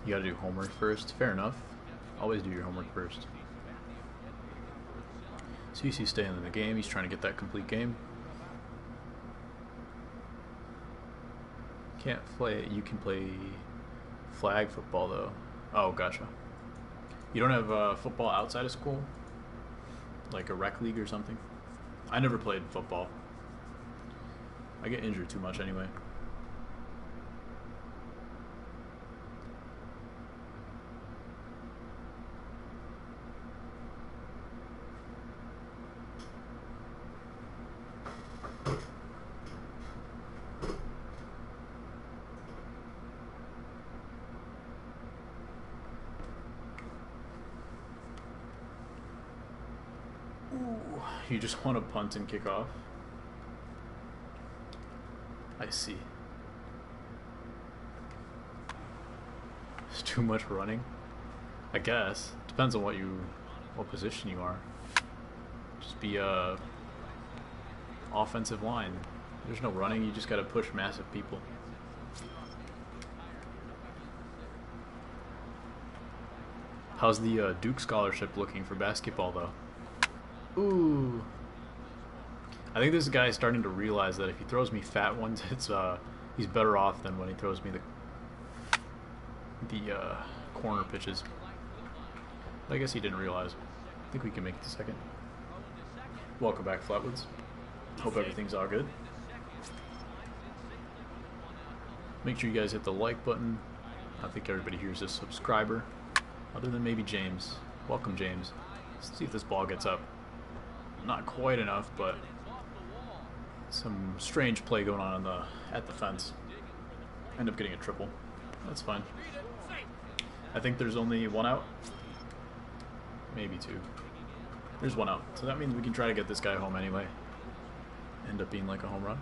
You gotta do homework first. Fair enough. Always do your homework first. CC staying in the game. He's trying to get that complete game. Can't play it. You can play flag football though. Oh, gotcha. You don't have football outside of school? Like a rec league or something? I never played football. I get injured too much anyway. Ooh, you just want to punt and kick off? I see. It's too much running. I guess depends on what position you are. Just be offensive line. There's no running. You just got to push massive people. How's the Duke scholarship looking for basketball though? Ooh. I think this guy is starting to realize that if he throws me fat ones, it's he's better off than when he throws me the corner pitches. But I guess he didn't realize. I think we can make it to second. Welcome back, Flatwoods. Hope everything's all good. Make sure you guys hit the like button. I think everybody here is a subscriber, other than maybe James. Welcome, James. Let's see if this ball gets up. Not quite enough, but some strange play going on at the fence. End up getting a triple. That's fine. I think there's only one out. Maybe two. There's one out. So that means we can try to get this guy home anyway. End up being like a home run.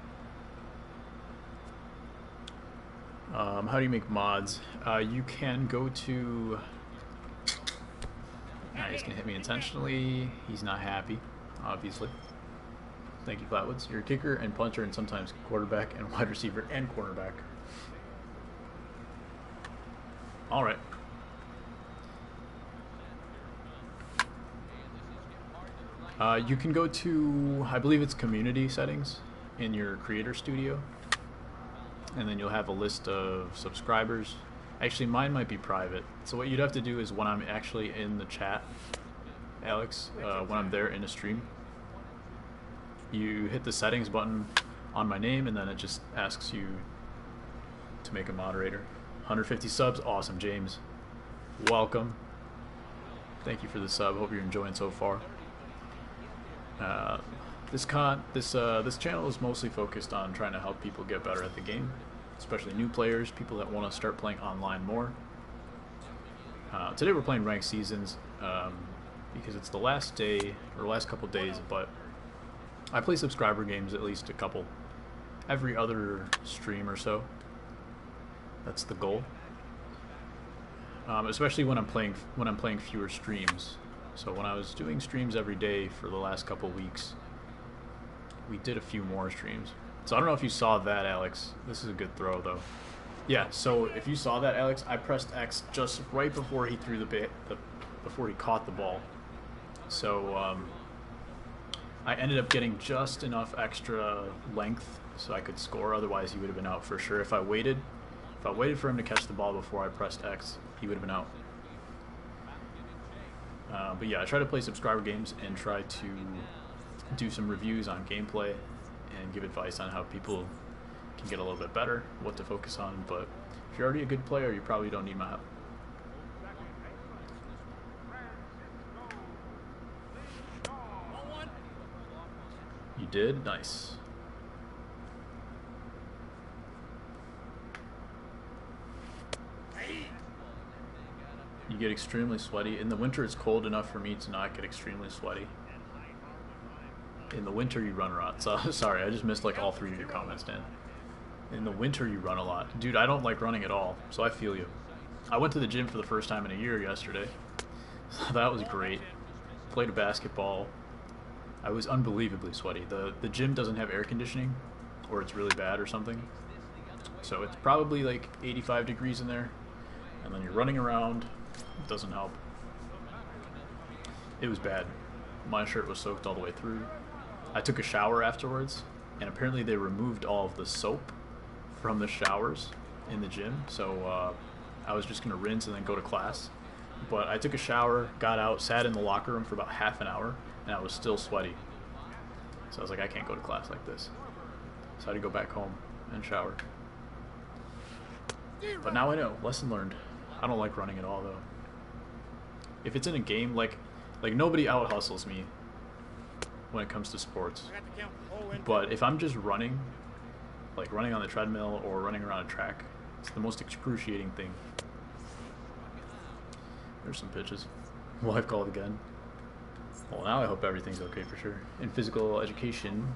How do you make mods? You can go to... he's going to hit me intentionally. He's not happy, obviously. Thank you, Flatwoods. You're a kicker and puncher and sometimes quarterback and wide receiver and cornerback. All right. You can go to, I believe it's community settings in your creator studio. And then you'll have a list of subscribers. Actually, mine might be private. So what you'd have to do is when I'm actually in the chat, Alex, when I'm there in a stream, you hit the settings button on my name and then it just asks you to make a moderator. 150 subs, awesome, James. Welcome. Thank you for the sub. Hope you're enjoying so far. This channel is mostly focused on trying to help people get better at the game, especially new players, people that want to start playing online more. Today we're playing ranked seasons because it's the last day or last couple days, but I play subscriber games at least a couple every other stream or so. That's the goal. Especially when I'm playing fewer streams. So when I was doing streams every day for the last couple weeks, we did a few more streams. So I don't know if you saw that, Alex. This is a good throw, though. Yeah, so if you saw that, Alex, I pressed X just right before he threw before he caught the ball. So I ended up getting just enough extra length so I could score. Otherwise, he would have been out for sure. If I waited for him to catch the ball before I pressed X, he would have been out. But yeah, I try to play subscriber games and try to do some reviews on gameplay and give advice on how people can get a little bit better, what to focus on. But if you're already a good player, you probably don't need my help. You did? Nice. You get extremely sweaty. In the winter, it's cold enough for me to not get extremely sweaty. In the winter, you run a lot. So, sorry, I just missed like all three of your comments, Dan. In the winter, you run a lot. Dude, I don't like running at all, so I feel you. I went to the gym for the first time in a year yesterday. So that was great. Played a basketball. I was unbelievably sweaty. The gym doesn't have air conditioning, or it's really bad or something. So it's probably like 85 degrees in there. And then you're running around. It doesn't help. It was bad. My shirt was soaked all the way through. I took a shower afterwards, and apparently they removed all of the soap from the showers in the gym, so I was just going to rinse and then go to class. But I took a shower, got out, sat in the locker room for about half an hour, and I was still sweaty. So I was like, I can't go to class like this. So I had to go back home and shower. But now I know. Lesson learned. I don't like running at all, though. If it's in a game, like nobody out-hustles me when it comes to sports. But if I'm just running, like running on the treadmill or running around a track, it's the most excruciating thing. There's some pitches. Live call again. Well, now I hope everything's okay for sure. In physical education,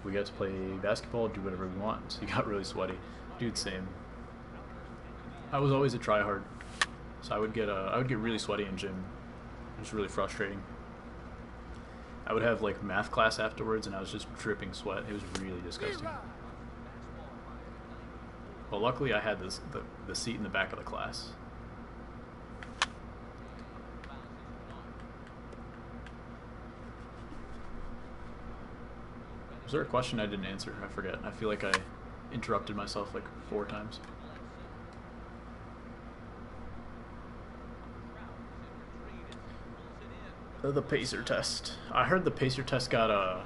we got to play basketball, do whatever we want. So you got really sweaty. Dude, same. I was always a tryhard, so I would get really sweaty in gym. It was really frustrating. I would have like math class afterwards, and I was just dripping sweat. It was really disgusting. But luckily, I had the seat in the back of the class. Was there a question I didn't answer? I forget. I feel like I interrupted myself like 4 times. The pacer test. I heard the pacer test got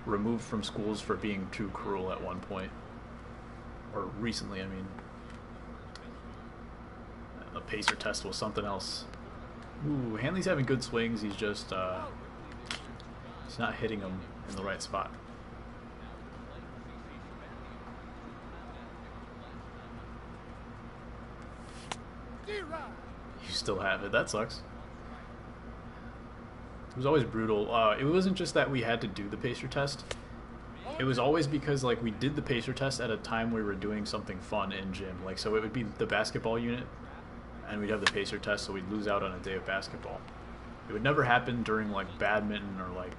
removed from schools for being too cruel at one point. Or recently, I mean. The pacer test was something else. Ooh, Hanley's having good swings. He's just, he's not hitting them in the right spot. You still have it. That sucks. It was always brutal. It wasn't just that we had to do the pacer test. It was always because like we did the pacer test at a time we were doing something fun in gym. Like so it would be the basketball unit and we'd have the pacer test, so we'd lose out on a day of basketball. It would never happen during like badminton or like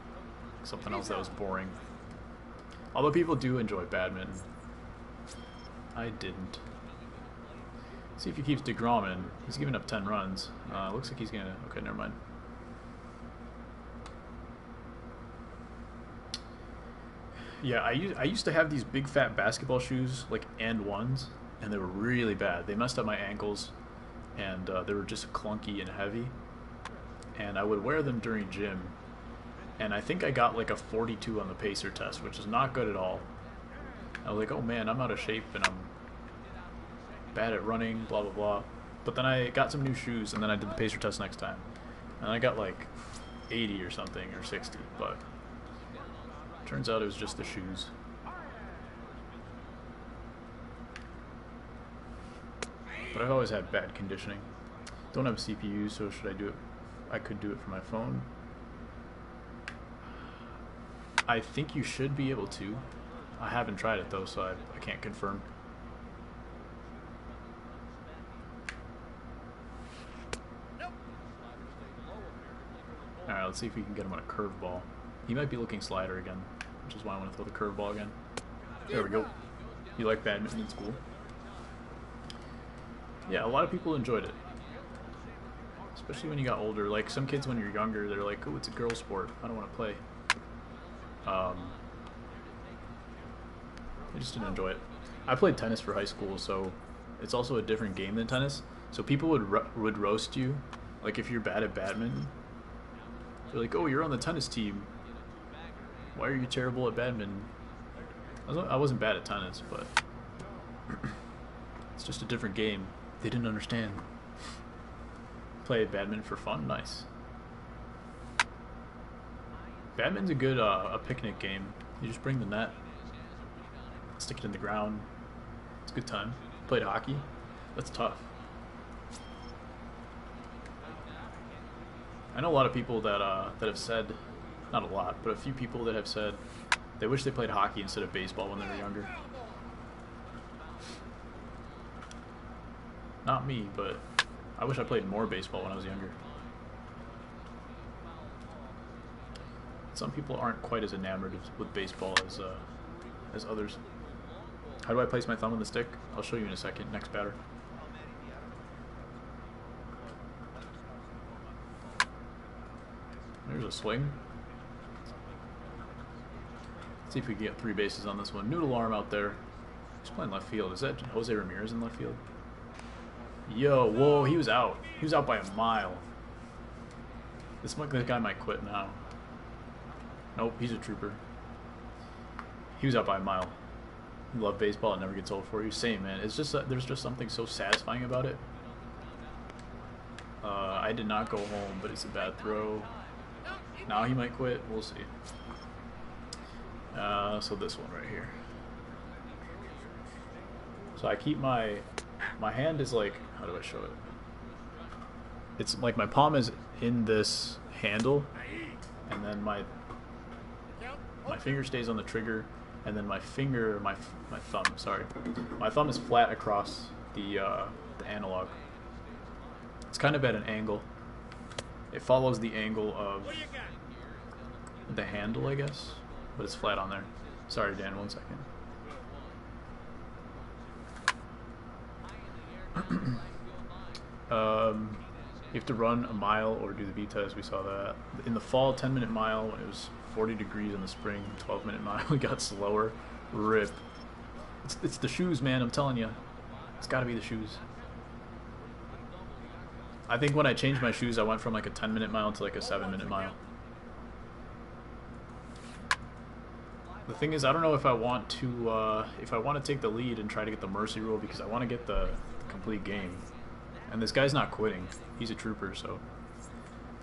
something else that was boring. Although people do enjoy badminton. I didn't. See if he keeps DeGrom in. He's giving up 10 runs. Looks like he's gonna... Okay, never mind. Yeah, I used to have these big fat basketball shoes, like and ones, and they were really bad. They messed up my ankles, and they were just clunky and heavy. And I would wear them during gym, and I think I got like a 42 on the pacer test, which is not good at all. I was like, oh man, I'm out of shape, and I'm bad at running, blah blah blah. But then I got some new shoes, and then I did the pacer test next time, and I got like 80 or something, or 60, but turns out it was just the shoes. But I've always had bad conditioning. Don't have a CPU, so should I do it? I could do it from my phone. I think you should be able to. I haven't tried it though, so I can't confirm. Alright, let's see if we can get him on a curveball. He might be looking slider again, which is why I want to throw the curveball again. There we go. You like badminton in school? Yeah, a lot of people enjoyed it. Especially when you got older. Like, some kids when you're younger, they're like, oh, it's a girl sport. I don't want to play. I just didn't enjoy it. I played tennis for high school, so it's also a different game than tennis. So people would roast you. Like, if you're bad at badminton, they're like, oh, you're on the tennis team. Why are you terrible at badminton? I wasn't bad at tennis, but it's just a different game. They didn't understand. Play badminton for fun? Nice. Badminton's a good a picnic game. You just bring the net, stick it in the ground. It's a good time. Played hockey. That's tough. I know a lot of people that have said, not a lot, but a few people that have said they wish they played hockey instead of baseball when they were younger. Not me, but I wish I played more baseball when I was younger. Some people aren't quite as enamored with baseball as others. How do I place my thumb on the stick? I'll show you in a second. Next batter. There's a swing. Let's see if we can get 3 bases on this one. Noodle arm out there. He's playing left field. Is that Jose Ramirez in left field? Yo, whoa, he was out. He was out by a mile. This guy might quit now. Nope, he's a trooper. He was out by a mile. You love baseball, it never gets old for you. Same, man. It's just there's just something so satisfying about it. I did not go home, but it's a bad throw. Now he might quit. We'll see. So this one right here. So I keep my hand is like, how do I show it? It's like my palm is in this handle, and then my finger stays on the trigger, and then my thumb, sorry, my thumb is flat across the analog. It's kind of at an angle. It follows the angle of the handle, I guess, but it's flat on there. Sorry, Dan, 1 second. You have to run a mile or do the V test. We saw that in the fall. 10-minute mile when it was 40 degrees in the spring. 12-minute mile we got slower. Rip. It's the shoes, man. I'm telling you, it's got to be the shoes. I think when I changed my shoes, I went from like a 10-minute mile to like a 7-minute mile. The thing is, I don't know if I want to take the lead and try to get the mercy rule, because I want to get the complete game. And this guy's not quitting. He's a trooper, so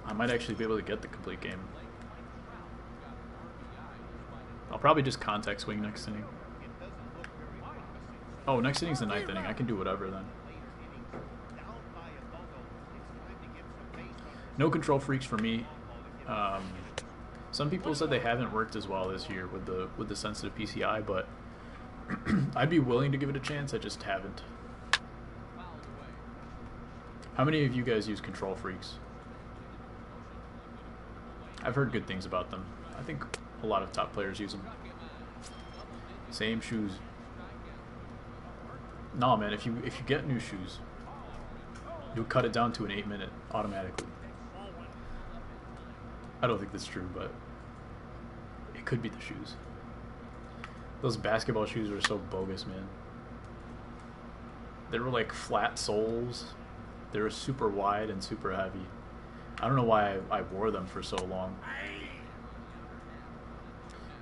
I might actually be able to get the complete game. I'll probably just contact swing next inning. Oh, next inning's the 9th inning. I can do whatever then. No control freaks for me. Some people said they haven't worked as well this year with the sensitive PCI, but I'd be willing to give it a chance. I just haven't. How many of you guys use control freaks? I've heard good things about them. I think a lot of top players use them. Same shoes. No, man, if you get new shoes, you'll cut it down to an 8-minute automatically. I don't think that's true, but it could be the shoes. Those basketball shoes were so bogus, man. They were like flat soles. They were super wide and super heavy. I don't know why I wore them for so long.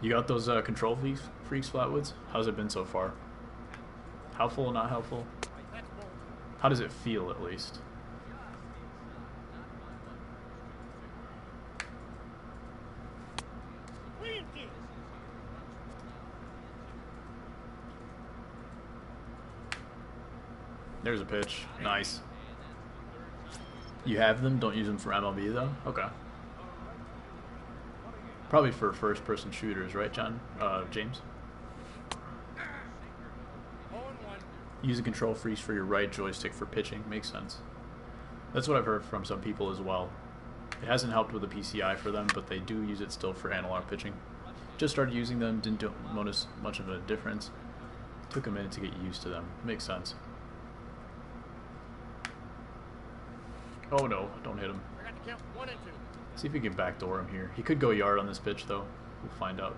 You got those control freaks flatwoods? How's it been so far? Helpful or not helpful? How does it feel, at least? There's a pitch. Nice. You have them? Don't use them for MLB, though? Okay. Probably for first-person shooters, right, John? James? Use a control freeze for your right joystick for pitching. Makes sense. That's what I've heard from some people as well. It hasn't helped with the PCI for them, but they do use it still for analog pitching. Just started using them, didn't notice much of a difference. Took a minute to get used to them. Makes sense. Oh no, don't hit him. See if we can backdoor him here. He could go yard on this pitch, though. We'll find out.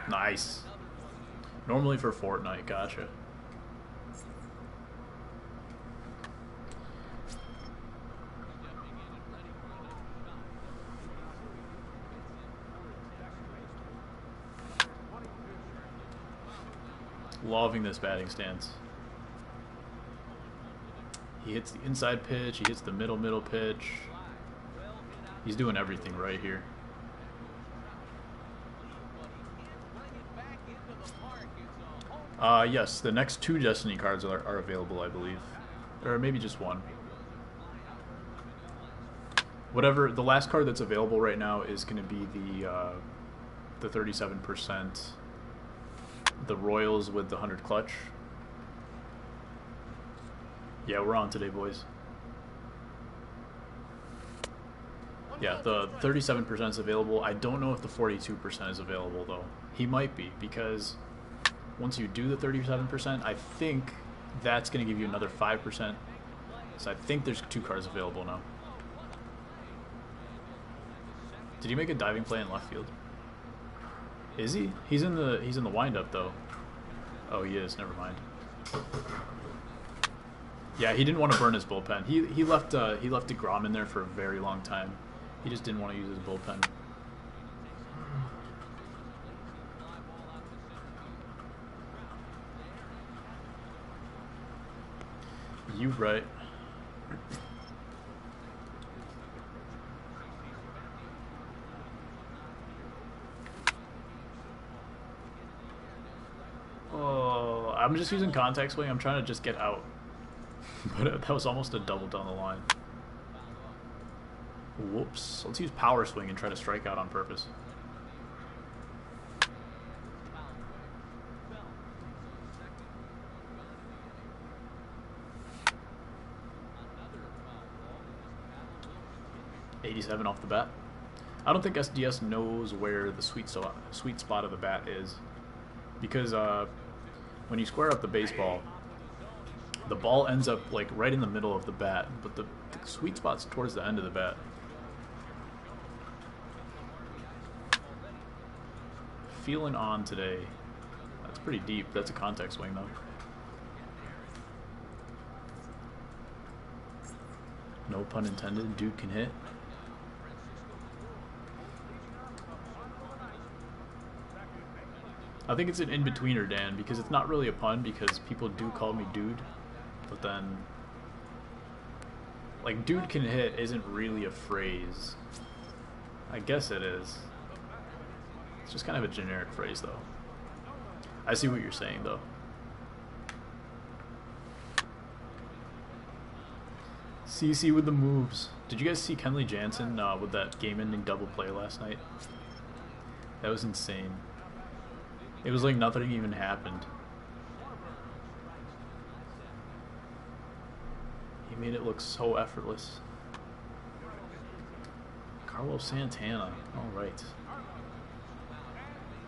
Nice. Normally for Fortnite, gotcha. Loving this batting stance. He hits the inside pitch, he hits the middle pitch. He's doing everything right here. Yes, the next 2 Destiny cards are available, I believe. Or maybe just 1. Whatever, the last card that's available right now is going to be the 37%, the Royals with the 100 clutch. Yeah, we're on today, boys. Yeah, the 37% is available. I don't know if the 42% is available, though. He might be, because once you do the 37%, I think that's going to give you another 5%. So I think there's 2 cards available now. Did he make a diving play in left field? Is he? He's in the windup, though. Oh, he is. Never mind. Yeah, he didn't want to burn his bullpen. He left DeGrom in there for a very long time. He just didn't want to use his bullpen. You right. Oh, I'm just using contact swing. I'm trying to just get out. But that was almost a double down the line. Whoops. Let's use power swing and try to strike out on purpose. .87 off the bat. I don't think SDS knows where the sweet spot of the bat is, because when you square up the baseball, the ball ends up like right in the middle of the bat, but the sweet spot's towards the end of the bat. Feeling on today. That's pretty deep. That's a contact swing, though. No pun intended. Dude can hit. I think it's an in-betweener, Dan, because it's not really a pun, because people do call me dude, but then, like, dude can hit isn't really a phrase. I guess it is. It's just kind of a generic phrase, though. I see what you're saying, though. CC with the moves. Did you guys see Kenley Jansen with that game-ending double play last night? That was insane. It was like nothing even happened. He made it look so effortless. Carlos Santana. Alright.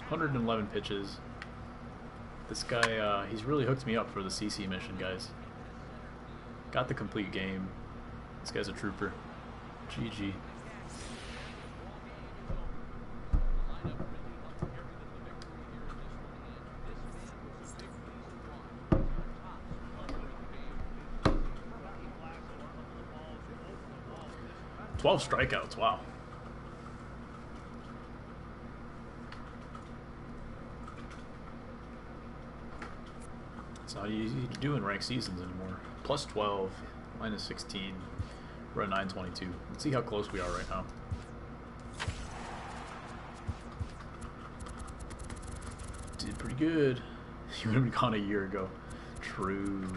111 pitches. This guy, he's really hooked me up for the CC mission, guys. Got the complete game. This guy's a trooper. GG. "12 strikeouts, wow." It's not easy to do in ranked seasons anymore. Plus 12, minus 16. We're at 922. Let's see how close we are right now. Did pretty good. You would have been gone a year ago. True.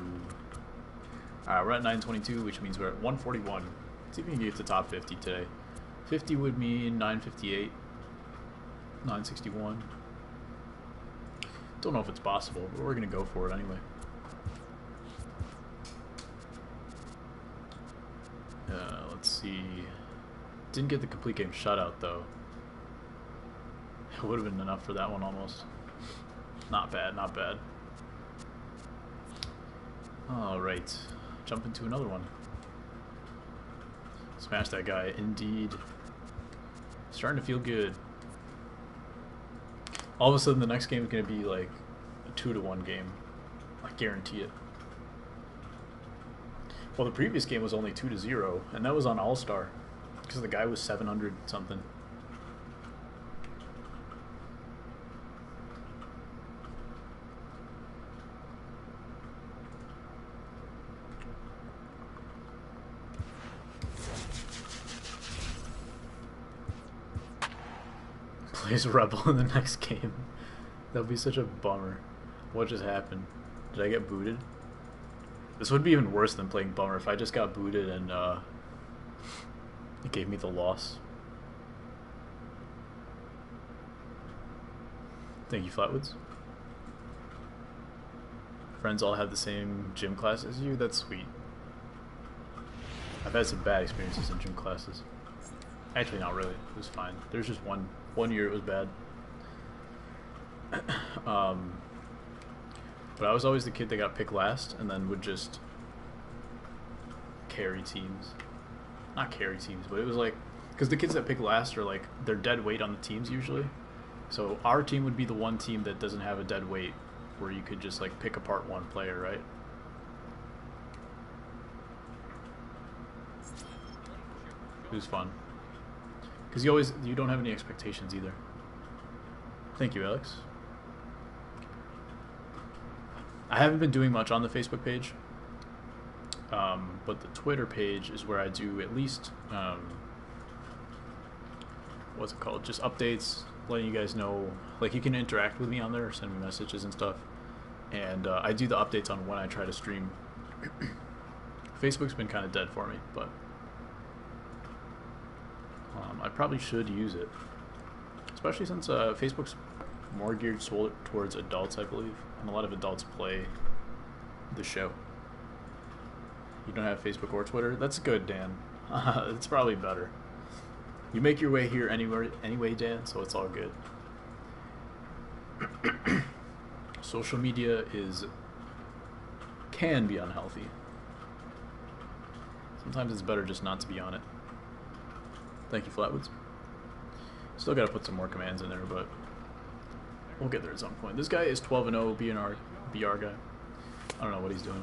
Alright, we're at 922, which means we're at 141. Let's see if we can get to top 50 today. 50 would mean 958. 961. Don't know if it's possible, but we're going to go for it anyway. Let's see. Didn't get the complete game shutout, though. It would have been enough for that one almost. Not bad, not bad. Alright. Jump into another one. Smash that guy, indeed. Starting to feel good. All of a sudden, the next game is going to be like a 2-to-1 game. I guarantee it. Well, the previous game was only 2-0, and that was on All-Star because the guy was 700 something. Plays Rebel in the next game. That'll be such a bummer. What just happened? Did I get booted? This would be even worse than playing Bummer if I just got booted and it gave me the loss. Thank you, Flatwoods. Friends all have the same gym class as you? That's sweet. I've had some bad experiences in gym classes. Actually, not really. It was fine. There's just one year it was bad. But I was always the kid that got picked last and then would just carry teams. Not carry teams, but it was like, because the kids that pick last are like, they're dead weight on the teams usually. So our team would be the one team that doesn't have a dead weight, where you could just like pick apart one player, right? It was fun. Because you don't have any expectations either. Thank you, Alex. I haven't been doing much on the Facebook page, but the Twitter page is where I do at least, what's it called, just updates, letting you guys know, like you can interact with me on there, send me messages and stuff, and I do the updates on when I try to stream. Facebook's been kind of dead for me, but I probably should use it, especially since Facebook's more geared towards adults, I believe, and a lot of adults play the show. You don't have Facebook or Twitter? That's good, Dan. It's probably better. You make your way here anyway, Dan, so it's all good. Social media can be unhealthy. Sometimes it's better just not to be on it. Thank you, Flatwoods. Still got to put some more commands in there, but we'll get there at some point. This guy is 12-0 BR guy. I don't know what he's doing.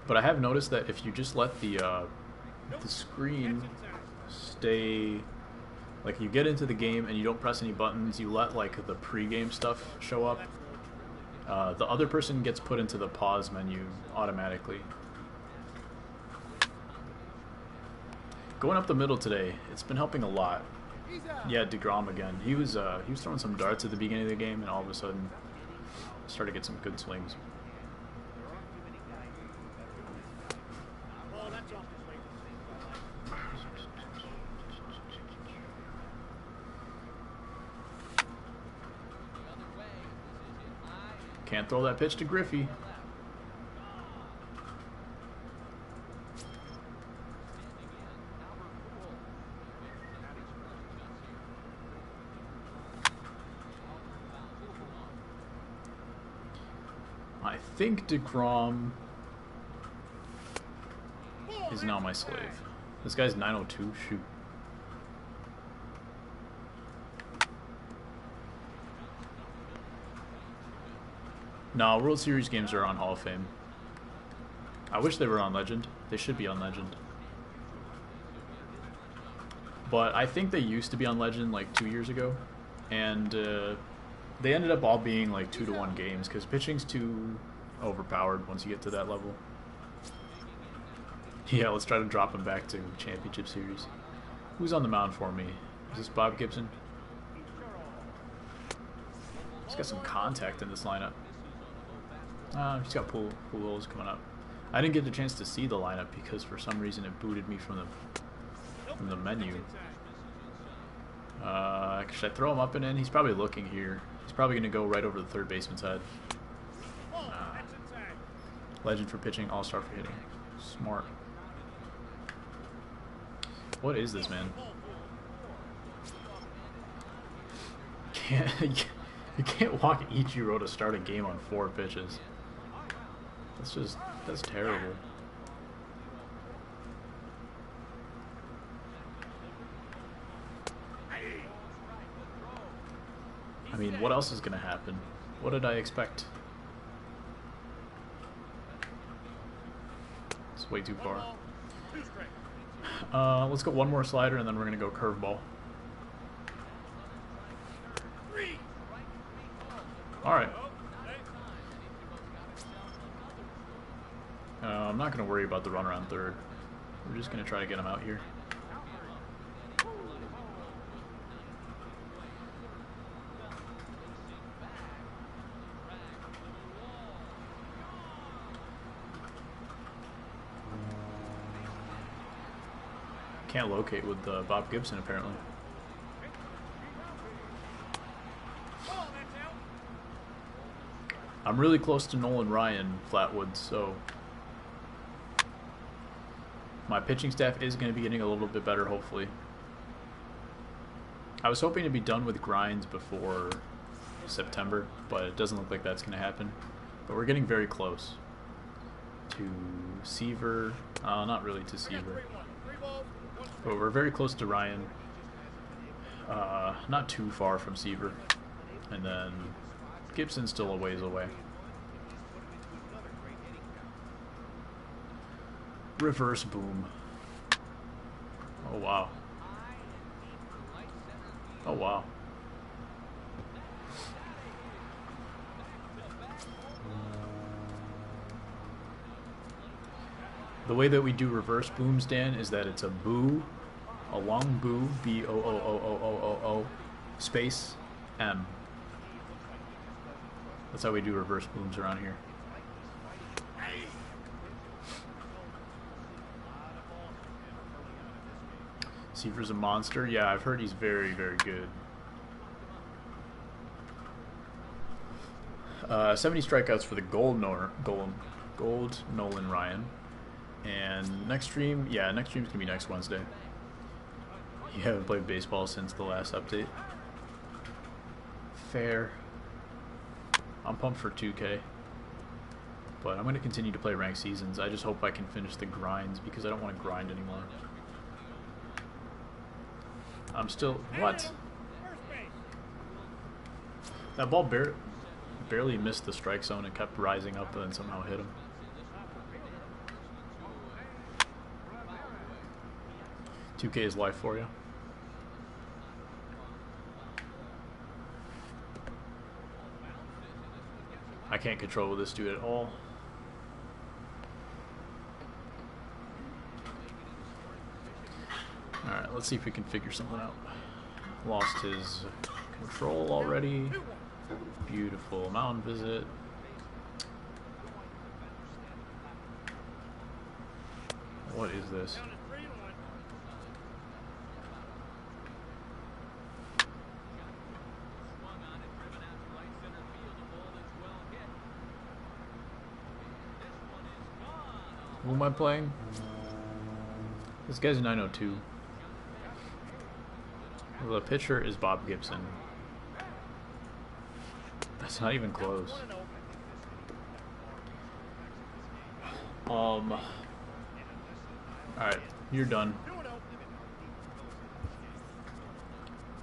But I have noticed that if you just let the screen stay, like you get into the game and you don't press any buttons, you let like the pre-game stuff show up, the other person gets put into the pause menu automatically. Going up the middle today, it's been helping a lot. Yeah, DeGrom again. He was throwing some darts at the beginning of the game, and all of a sudden started to get some good swings. Can't throw that pitch to Griffey. I think DeGrom is now my slave. This guy's 902. Shoot. No, World Series games are on Hall of Fame. I wish they were on Legend. They should be on Legend. But I think they used to be on Legend like 2 years ago. And they ended up all being like 2-to-1 games because pitching's too overpowered once you get to that level. Yeah, let's try to drop him back to Championship Series. Who's on the mound for me? Is this Bob Gibson? He's got some contact in this lineup. He's got Pujols coming up. I didn't get the chance to see the lineup because for some reason it booted me from the menu. Should I throw him up and in? He's probably looking here. He's probably going to go right over the third baseman's head. Legend for pitching, all-star for hitting. Smart. What is this, man? You can't walk Ichiro to start a game on 4 pitches. That's terrible. I mean, what else is going to happen? What did I expect? It's way too far. Let's go one more slider and then we're going to go curveball. Alright. I'm not going to worry about the run around third. We're just going to try to get him out here. Can't locate with Bob Gibson apparently. I'm really close to Nolan Ryan Flatwood, so my pitching staff is going to be getting a little bit better, hopefully. I was hoping to be done with grinds before September, but it doesn't look like that's going to happen. But we're getting very close to Seaver. Not really to Seaver. But we're very close to Ryan. Not too far from Seaver. And then Gibson's still a ways away. Reverse boom. Oh wow. Oh wow. The way that we do reverse booms, Dan, is that it's a boo, a long boo, B-O-O-O-O-O-O, space, M. That's how we do reverse booms around here. Seaver's a monster. Yeah, I've heard he's very, very good. 70 strikeouts for the gold Nolan Ryan. And next stream, yeah, next stream's gonna be next Wednesday. You haven't played baseball since the last update. Fair. I'm pumped for 2K. But I'm gonna continue to play ranked seasons. I just hope I can finish the grinds because I don't want to grind anymore. I'm still... What? That ball barely missed the strike zone and kept rising up and then somehow hit him. $2K is life for you. I can't control this dude at all. Alright, let's see if we can figure something out. Lost his control already. Beautiful mound visit. What is this? Who am I playing? This guy's 902. The pitcher is Bob Gibson. That's not even close. Alright, you're done.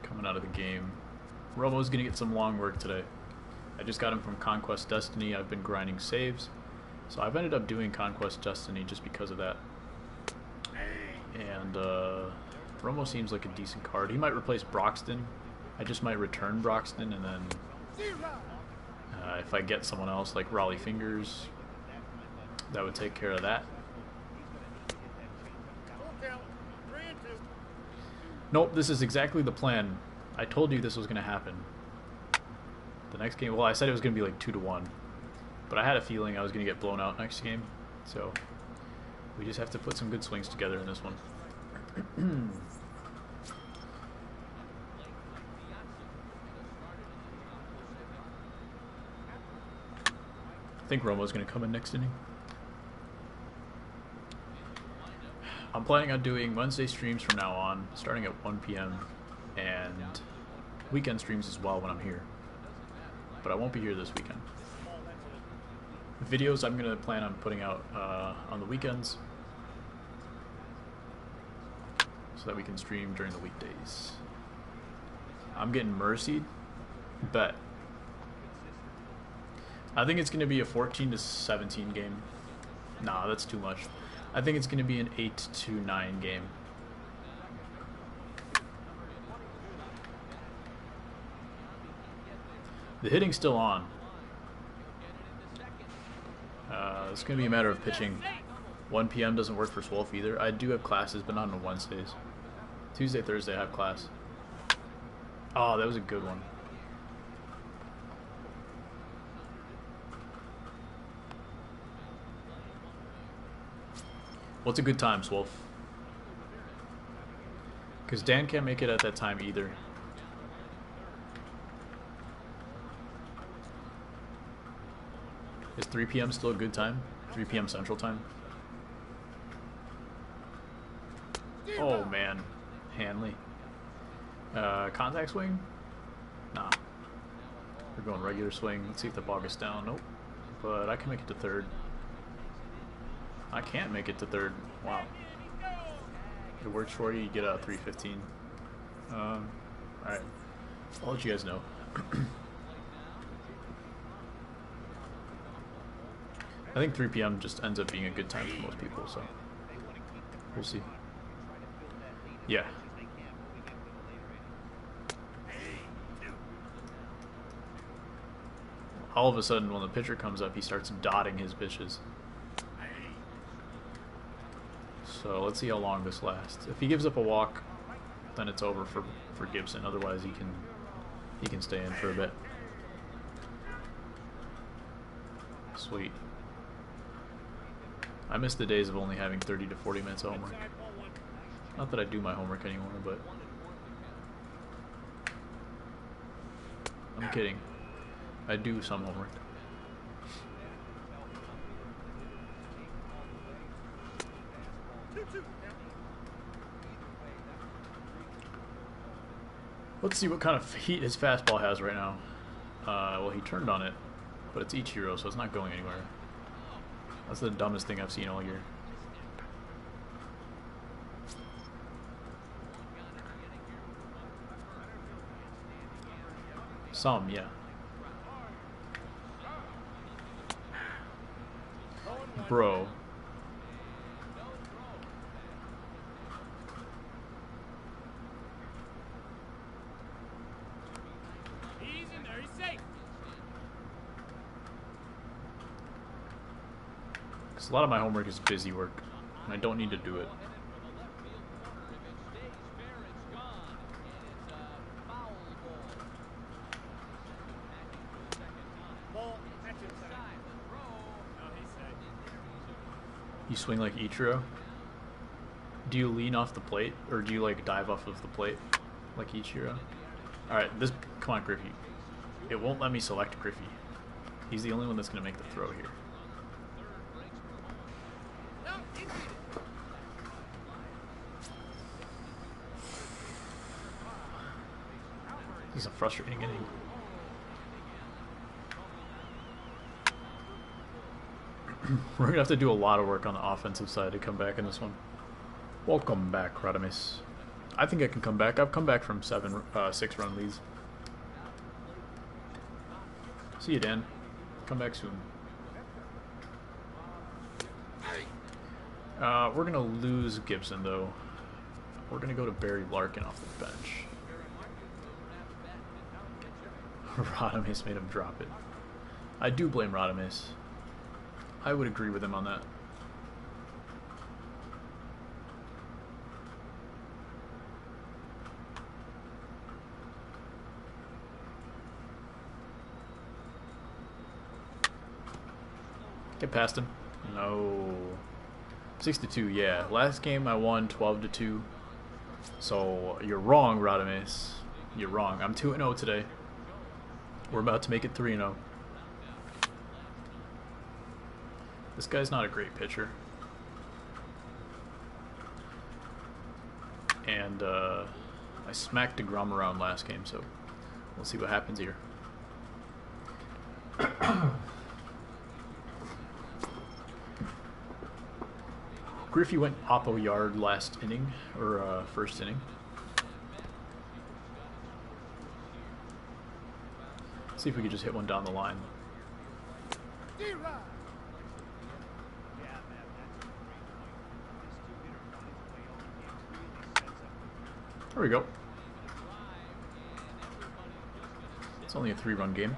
Coming out of the game. Romo's gonna get some long work today. I just got him from Conquest Destiny. I've been grinding saves. So I've ended up doing Conquest Destiny just because of that. And Romo seems like a decent card. He might replace Broxton. I just might return Broxton, and then if I get someone else like Raleigh Fingers, that would take care of that. Nope, this is exactly the plan. I told you this was going to happen. The next game, well, I said it was going to be like 2-1. But I had a feeling I was going to get blown out next game. So we just have to put some good swings together in this one. I think Romo's going to come in next inning. I'm planning on doing Wednesday streams from now on, starting at 1 p.m. and weekend streams as well when I'm here. But I won't be here this weekend. Videos I'm going to plan on putting out on the weekends so that we can stream during the weekdays. I'm getting mercied. Bet. I think it's going to be a 14-17 game. Nah, that's too much. I think it's going to be an 8-9 game. The hitting's still on. It's going to be a matter of pitching. 1 p.m. doesn't work for Swolf either. I do have classes, but not on Wednesdays. Tuesday, Thursday I have class. Oh, that was a good one. What's a good time, Swolf? Because Dan can't make it at that time either. Is 3 p.m. still a good time? 3 p.m. Central Time? Oh, man. Hanley. Contact swing? Nah. We're going regular swing. Let's see if the ball gets down. Nope. But I can make it to third. I can't make it to third. Wow. It works for you. You get a 315. Alright. I'll let you guys know. I think 3 p.m. just ends up being a good time for most people, so we'll see. Yeah. All of a sudden, when the pitcher comes up, he starts dotting his pitches. So let's see how long this lasts. If he gives up a walk, then it's over for Gibson. Otherwise, he can stay in for a bit. Sweet. I miss the days of only having 30 to 40 minutes of homework. Not that I do my homework anymore, but I'm kidding. I do some homework. Let's see what kind of heat his fastball has right now. Well, he turned on it, but it's Ichiro, so it's not going anywhere. That's the dumbest thing I've seen all year. Some, yeah. Bro. Because a lot of my homework is busy work, and I don't need to do it. You swing like Ichiro? Do you lean off the plate, or do you like dive off of the plate like Ichiro? Alright, come on, Griffey. It won't let me select Griffey. He's the only one that's going to make the throw here. This is a frustrating inning. We're going to have to do a lot of work on the offensive side to come back in this one. Welcome back, Radamis. I think I can come back. I've come back from 6-run leads. See you, Dan. Come back soon. We're going to lose Gibson, though. We're going to go to Barry Larkin off the bench. Radamis made him drop it. I do blame Radamis. I would agree with him on that. Get past him. No. 6-2, yeah. Last game I won 12-2. So you're wrong, Radamis. You're wrong. I'm 2-0 today. We're about to make it 3-0. This guy's not a great pitcher. And I smacked DeGrom around last game, so we'll see what happens here. Griffey went oppo yard last inning, or first inning. See if we could just hit one down the line. There we go. It's only a 3-run game.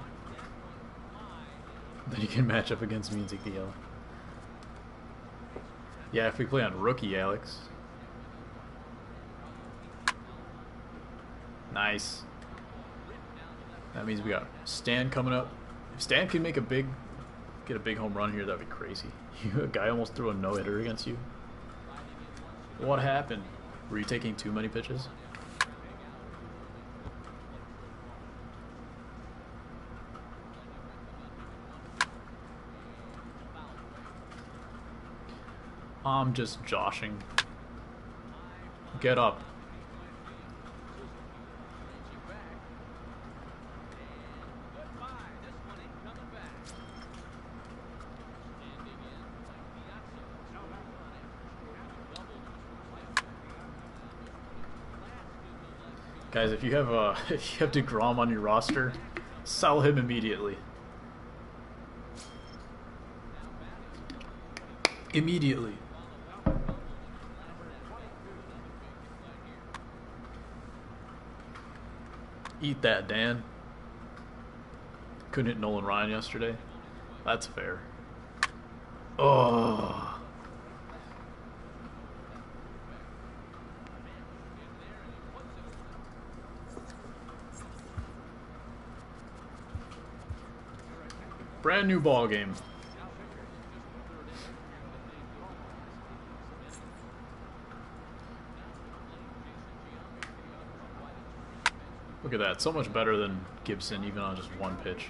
Then you can match up against me and Ezekiel. Yeah, if we play on rookie, Alex. Nice. That means we got Stan coming up. If Stan can get a big home run here, that'd be crazy. A guy almost threw a no-hitter against you. What happened? Were you taking too many pitches? I'm just joshing. Get up. Guys, if you have DeGrom on your roster, sell him immediately. Immediately. Eat that, Dan. Couldn't hit Nolan Ryan yesterday. That's fair. Oh. Brand new ball game. Look at that, so much better than Gibson, even on just one pitch.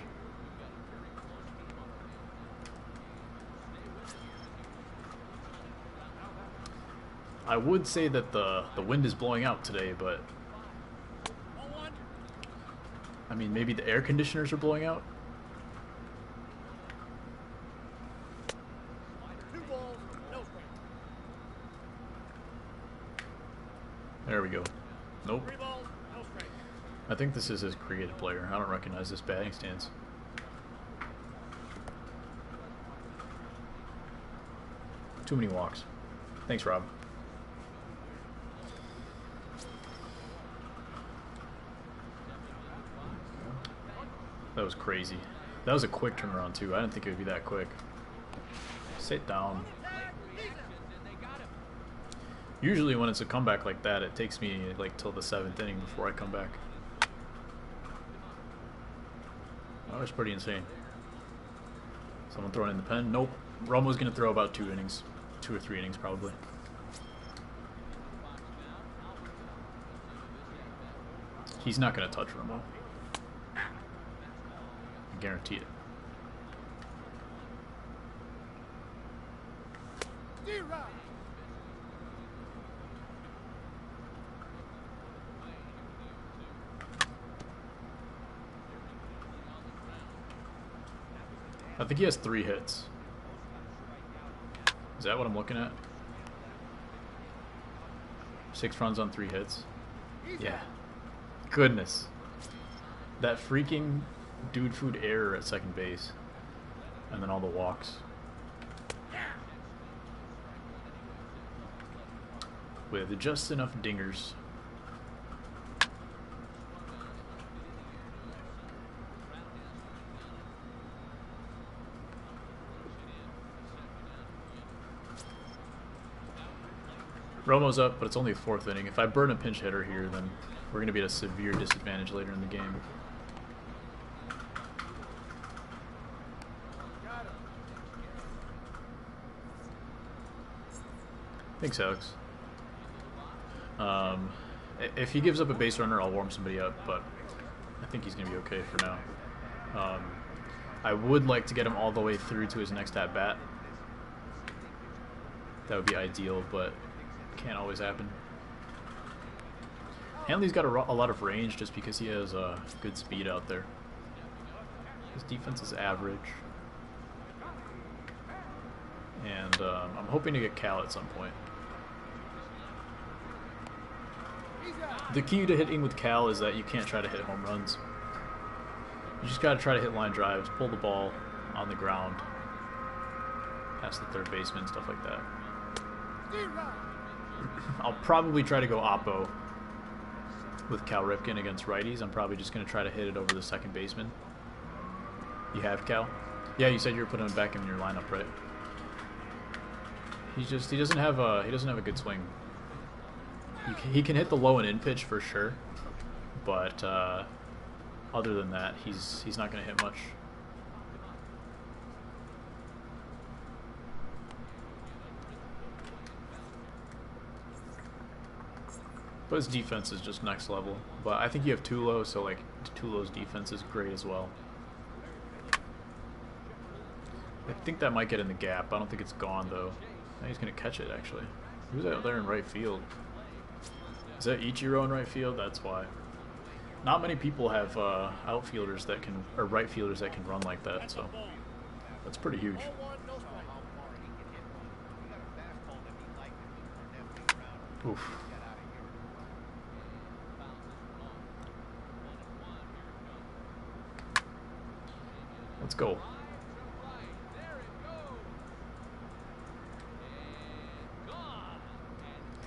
I would say that the wind is blowing out today, but I mean, maybe the air conditioners are blowing out. There we go. Nope. I think this is his creative player. I don't recognize this batting stance. Too many walks. Thanks, Rob. That was crazy. That was a quick turnaround, too. I didn't think it would be that quick. Sit down. Usually when it's a comeback like that, it takes me like till the 7th inning before I come back. That was pretty insane. Someone throwing in the pen? Nope. Romo's going to throw about 2 innings. 2 or 3 innings probably. He's not going to touch Romo. I guarantee it. I think he has 3 hits. Is that what I'm looking at? 6 runs on 3 hits. Yeah. Goodness. That freaking DudeFood error at second base. And then all the walks. With just enough dingers. Romo's up, but it's only the 4th inning. If I burn a pinch hitter here, then we're going to be at a severe disadvantage later in the game. Thanks, Alex. If he gives up a base runner, I'll warm somebody up, but I think he's going to be okay for now. I would like to get him all the way through to his next at-bat. That would be ideal, but can't always happen. Hanley's got a lot of range just because he has good speed out there. His defense is average. And I'm hoping to get Cal at some point. The key to hitting with Cal is that you can't try to hit home runs. You just gotta try to hit line drives, pull the ball on the ground, past the third baseman, stuff like that. I'll probably try to go oppo with Cal Ripken against righties. I'm probably just going to try to hit it over the second baseman. You have Cal? Yeah, you said you were putting him back in your lineup, right? He doesn't have a good swing. He can hit the low and in pitch for sure, but other than that, he's not going to hit much. But his defense is just next level. But I think you have Tulo, so like Tulo's defense is great as well. I think that might get in the gap. I don't think it's gone though. Now he's gonna catch it actually. Who's out there in right field? Is that Ichiro in right field? That's why. Not many people have outfielders that can, or right fielders that can run like that. So that's pretty huge. Oof. Let's go.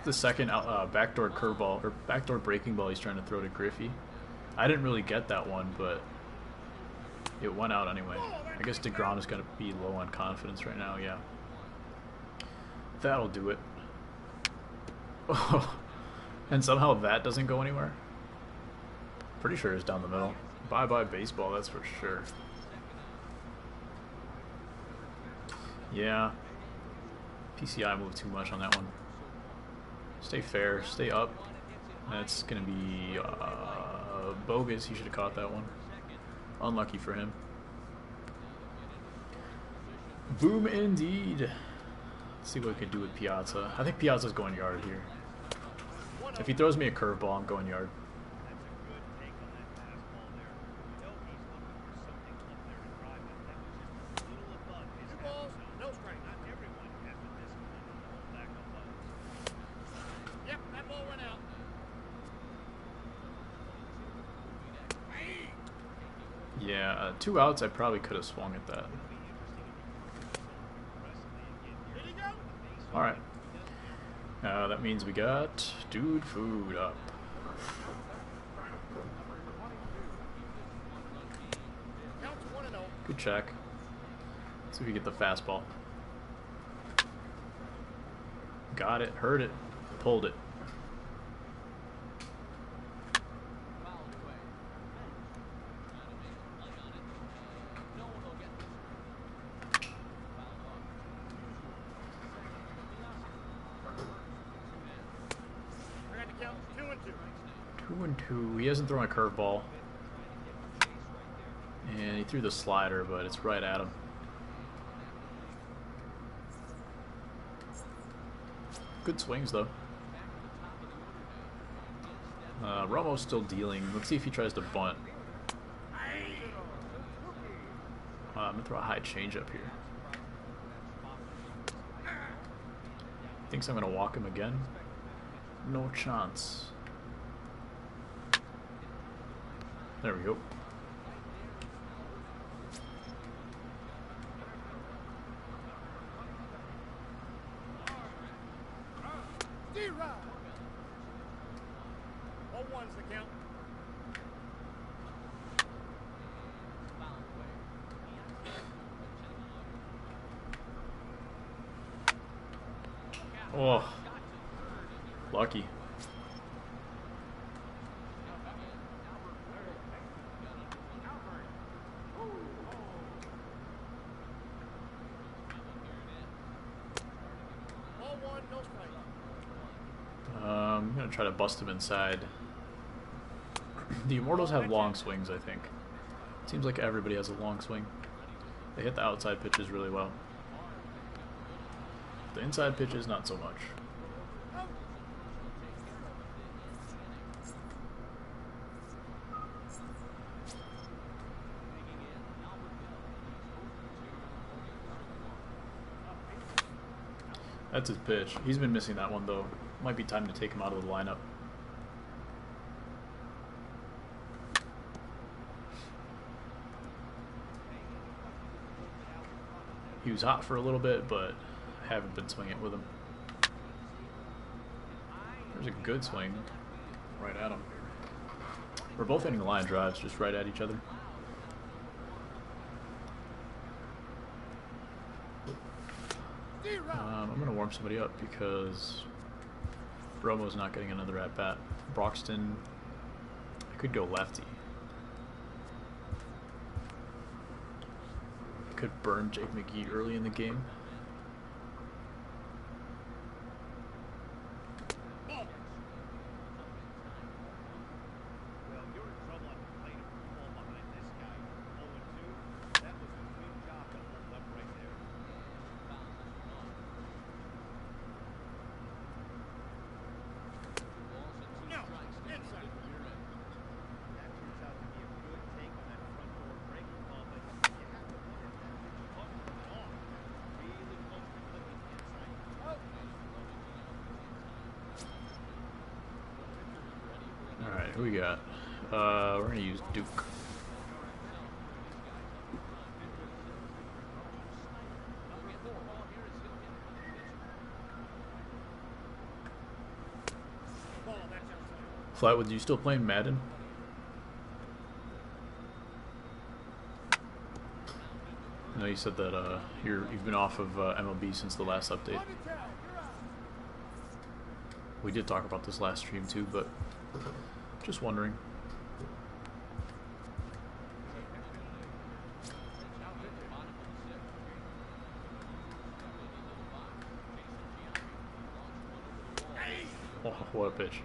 The second backdoor curveball or backdoor breaking ball he's trying to throw to Griffey. I didn't really get that one, but it went out anyway. I guess DeGrom is going to be low on confidence right now. Yeah, that'll do it. Oh, and somehow that doesn't go anywhere. Pretty sure it's down the middle. Bye bye baseball, that's for sure. Yeah, PCI moved too much on that one. Stay fair, stay up. That's gonna be bogus. He should have caught that one. Unlucky for him. Boom indeed. Let's see what we can do with Piazza. I think Piazza's going yard here. If he throws me a curveball, I'm going yard. Yeah, 2 outs, I probably could have swung at that. Alright. That means we got DudeFood up. Good check. Let's see if we get the fastball. Got it, heard it, pulled it. 2-2. He hasn't thrown a curveball. And he threw the slider, but it's right at him. Good swings, though. Romo's still dealing. Let's see if he tries to bunt. I'm going to throw a high changeup here. Thinks I'm going to walk him again. No chance. There we go. One's the count. Oh, lucky. Ball one, no strike. I'm gonna try to bust him inside. The Immortals have long swings, I think. Seems like everybody has a long swing. They hit the outside pitches really well. The inside pitches, not so much. That's his pitch. He's been missing that one, though. Might be time to take him out of the lineup. He was hot for a little bit, but I haven't been swinging with him. There's a good swing right at him. We're both hitting line drives just right at each other. I'm going to warm somebody up because Romo's not getting another at-bat. Broxton, I could go lefty. Could burn Jake McGee early in the game. Well, you're in trouble on playing a ball behind this guy. 0-2. That was a good job to hold up right there. No, inside. That turns out to be a good take on that front door breaking ball, but you have to wonder if that pitch was off. Really close to clicking inside. Alright, who we got? We're going to use Duke. Flatwood, you still playing Madden? I know you said that you've been off of MLB since the last update. We did talk about this last stream too, but just wondering. Oh, what a pitch.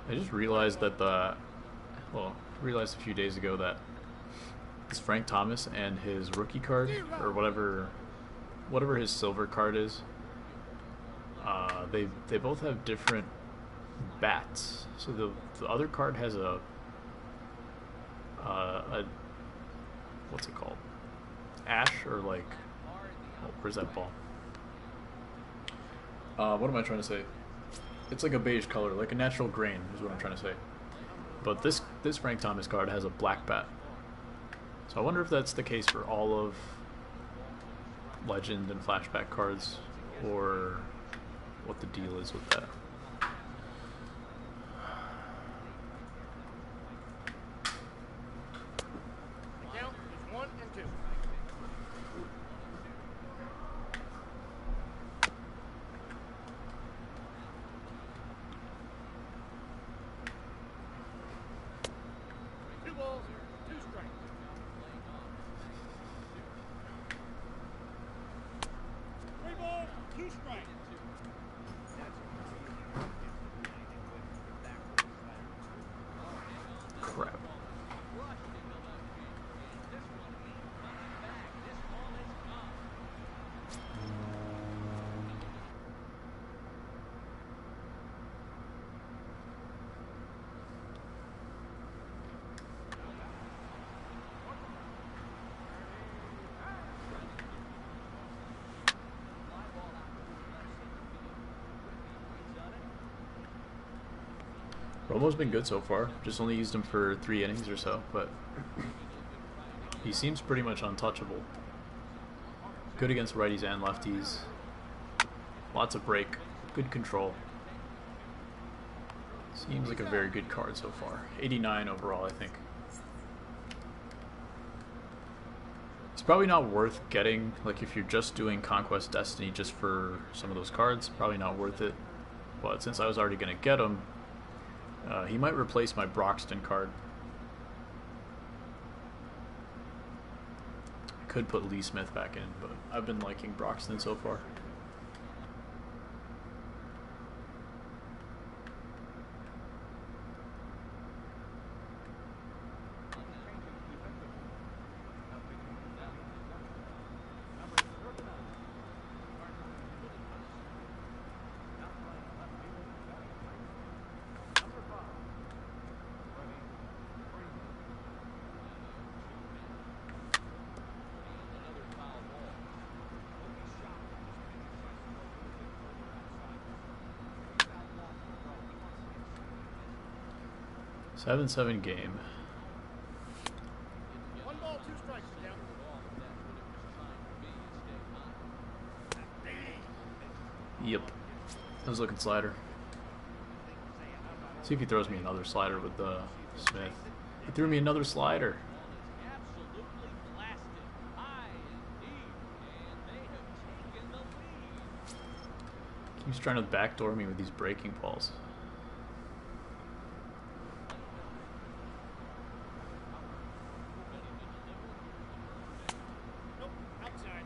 I just realized that realized a few days ago that this Frank Thomas and his rookie card, or whatever his silver card is, they both have different bats. So the other card has a what's it called? Ash, or like, oh, where's that ball? What am I trying to say? It's like a beige color, like a natural grain is what I'm trying to say. But this Frank Thomas card has a black bat. So I wonder if that's the case for all of Legend and Flashback cards, or what the deal is with that. The count is 1-2. Two balls, two strikes. Romo's been good so far. Just only used him for 3 innings or so, but he seems pretty much untouchable. Good against righties and lefties. Lots of break. Good control. Seems like a very good card so far. 89 overall, I think. It's probably not worth getting, like if you're just doing Conquest Destiny just for some of those cards, probably not worth it. But since I was already going to get him, he might replace my Broxton card. I could put Lee Smith back in, but I've been liking Broxton so far. Seven game. 1 ball, 2 strikes down. Yep. I was looking slider. See if he throws me another slider with Smith. He threw me another slider. Absolutely blasted. High and deep. And they have taken the lead. He's trying to backdoor me with these breaking balls. Nope, outside.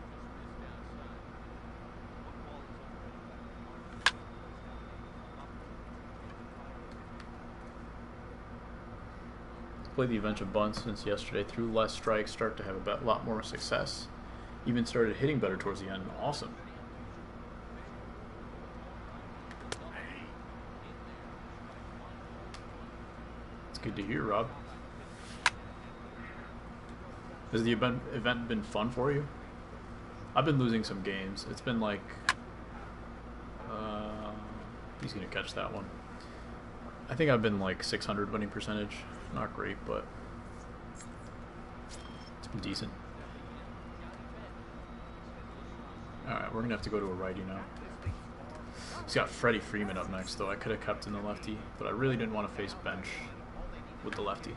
Played the event of bunts since yesterday. Threw less strikes, start to have a lot more success. Even started hitting better towards the end. Awesome. It's good to hear, Rob. Has the event been fun for you? I've been losing some games. It's been like... he's going to catch that one. I think I've been like 600 winning percentage. Not great, but it's been decent. Alright, we're going to have to go to a righty now. He's got Freddie Freeman up next, though. I could have kept in the lefty, but I really didn't want to face bench with the lefty.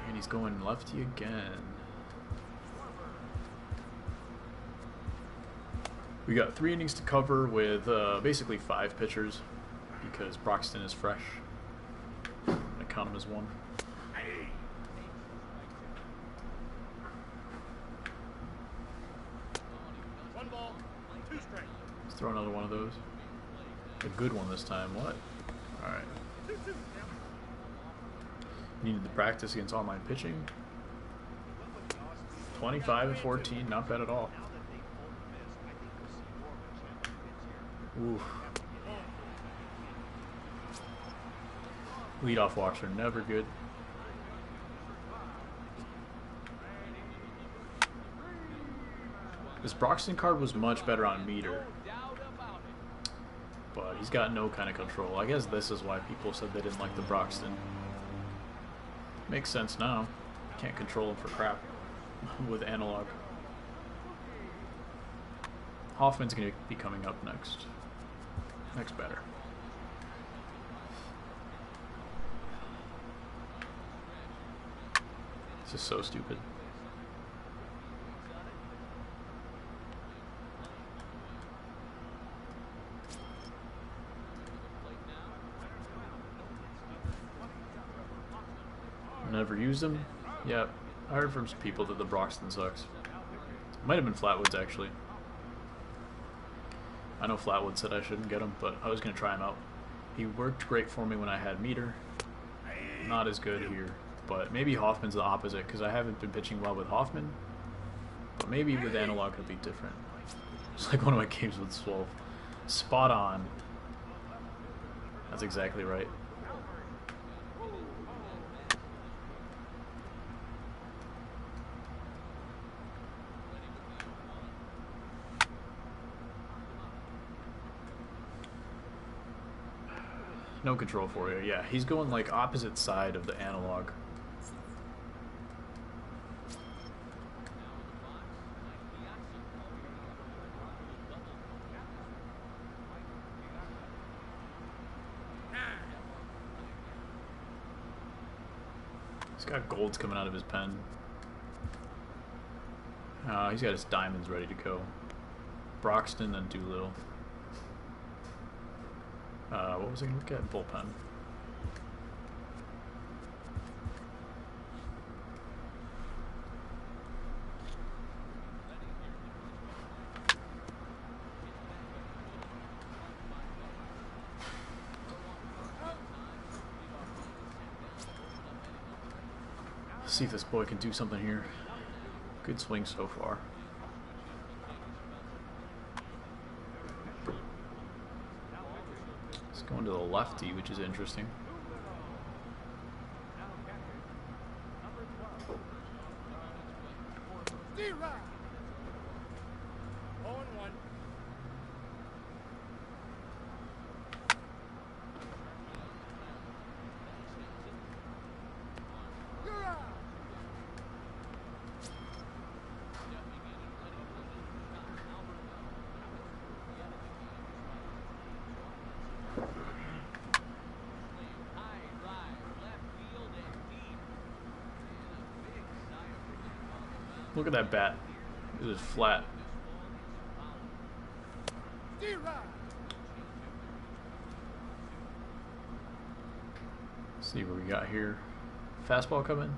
And he's going lefty again. We got 3 innings to cover with basically 5 pitchers because Broxton is fresh. I count him as 1. Let's throw another one of those. A good one this time. What? Alright. Needed to practice against online pitching. 25 and 14, not bad at all. Oof. Leadoff walks are never good. This Broxton card was much better on meter, but he's got no kind of control. I guess this is why people said they didn't like the Broxton. Makes sense now. Can't control him for crap with analog. Hoffman's going to be coming up next. Next batter. This is so stupid. Never used him? Yeah, I heard from some people that the Broxton sucks. Might have been Flatwoods, actually. I know Flatwood said I shouldn't get him, but I was going to try him out. He worked great for me when I had meter. Not as good here, but maybe Hoffman's the opposite, because I haven't been pitching well with Hoffman. But maybe with analog it'll be different. It's like one of my games with Swolf. Spot on. That's exactly right. No control for you. Yeah, he's going like opposite side of the analog. He's got golds coming out of his pen. He's got his diamonds ready to go. Broxton and Doolittle. What was I going to look at? Bullpen. Let's see if this boy can do something here. Good swing so far. It's going to the lefty, which is interesting. Look at that bat. It was flat. Let's see what we got here. Fastball coming?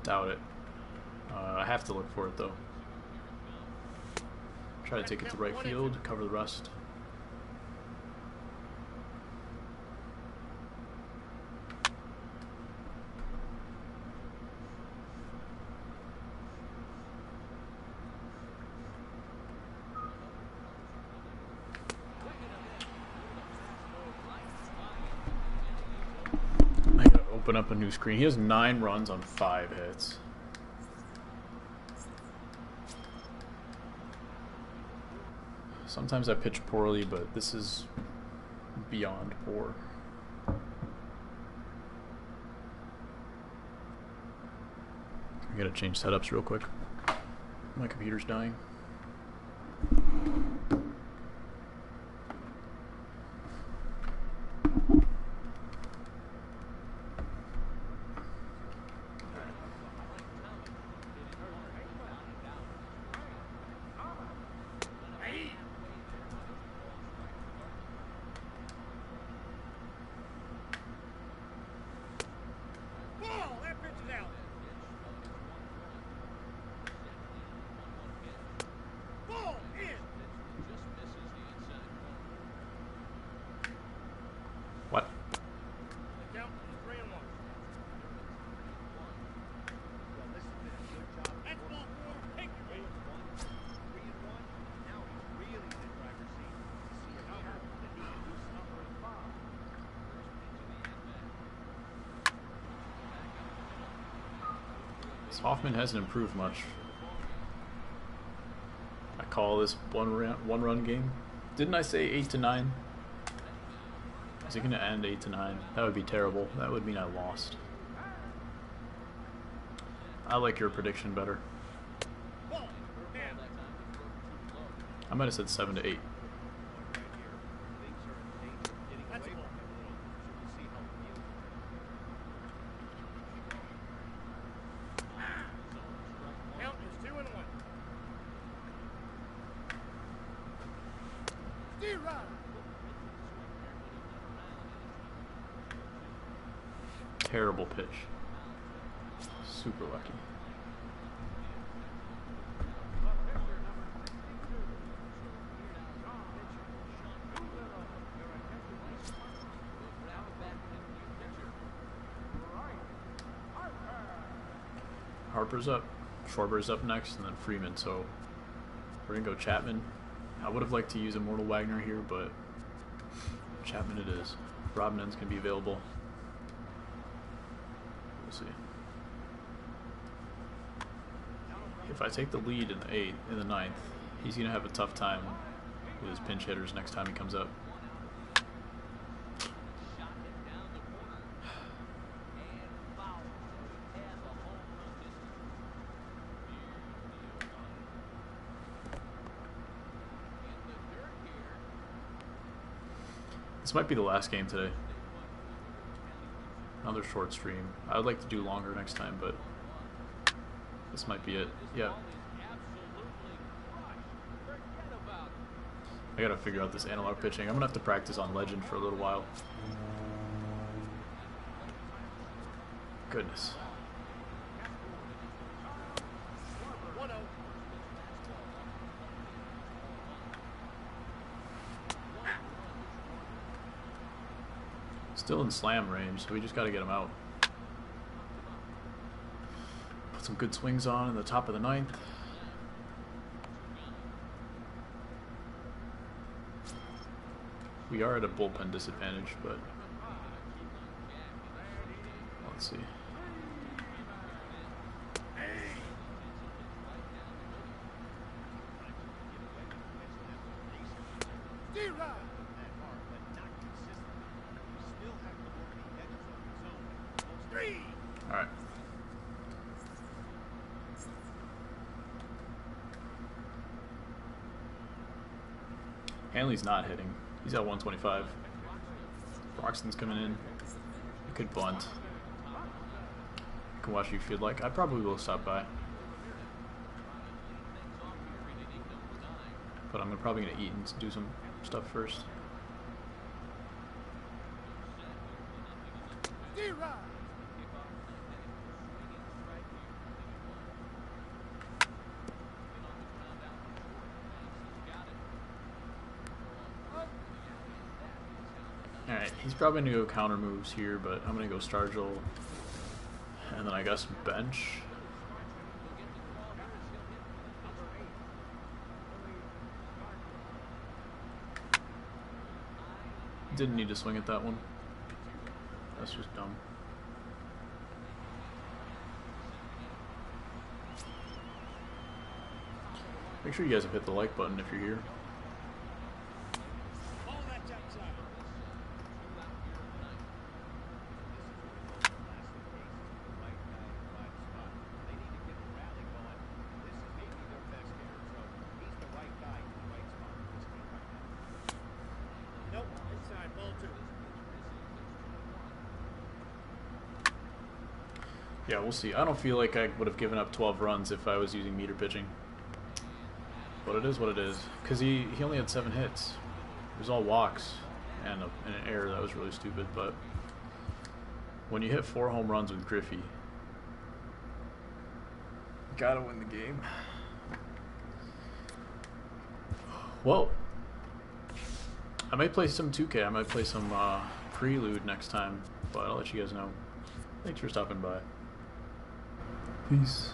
Doubt it. I have to look for it though. Try to take it to right field, cover the rest. Open up a new screen. He has 9 runs on 5 hits. Sometimes I pitch poorly, but this is beyond poor. I gotta change setups real quick. My computer's dying. What? Hoffman hasn't improved much. I call this one run game. Didn't I say 8 to 9? Is it going to end 8 to 9? That would be terrible. That would mean I lost. I like your prediction better. I might have said 7 to 8. Terrible pitch. Super lucky. Harper's up. Schwarber's up next, and then Freeman. So we're gonna go Chapman. I would have liked to use Immortal Wagner here, but Chapman it is. Robinen's gonna be available. We'll see. If I take the lead in the ninth, he's gonna have a tough time with his pinch hitters next time he comes up. This might be the last game today. Another short stream. I would like to do longer next time, but this might be it. Yeah. I gotta figure out this analog pitching. I'm gonna have to practice on Legend for a little while. Goodness. Still in slam range, so we just gotta get him out. Put some good swings on in the top of the ninth. We are at a bullpen disadvantage, but let's see. All right. Hanley's not hitting. He's at 125. Broxton's coming in. You could bunt. You can watch if you'd like. I probably will stop by. But I'm probably going to eat and do some stuff first. Alright, he's probably going to go counter moves here, but I'm going to go Stargell, and then I guess bench. Didn't need to swing at that one. That's just dumb. Make sure you guys have hit the like button if you're here. Yeah, we'll see. I don't feel like I would have given up 12 runs if I was using meter pitching. But it is what it is. Because he only had 7 hits. It was all walks and an error that was really stupid. But when you hit 4 home runs with Griffey, you gotta win the game. Well, I might play some 2K. I might play some Prelude next time. But I'll let you guys know. Thanks for stopping by. Peace.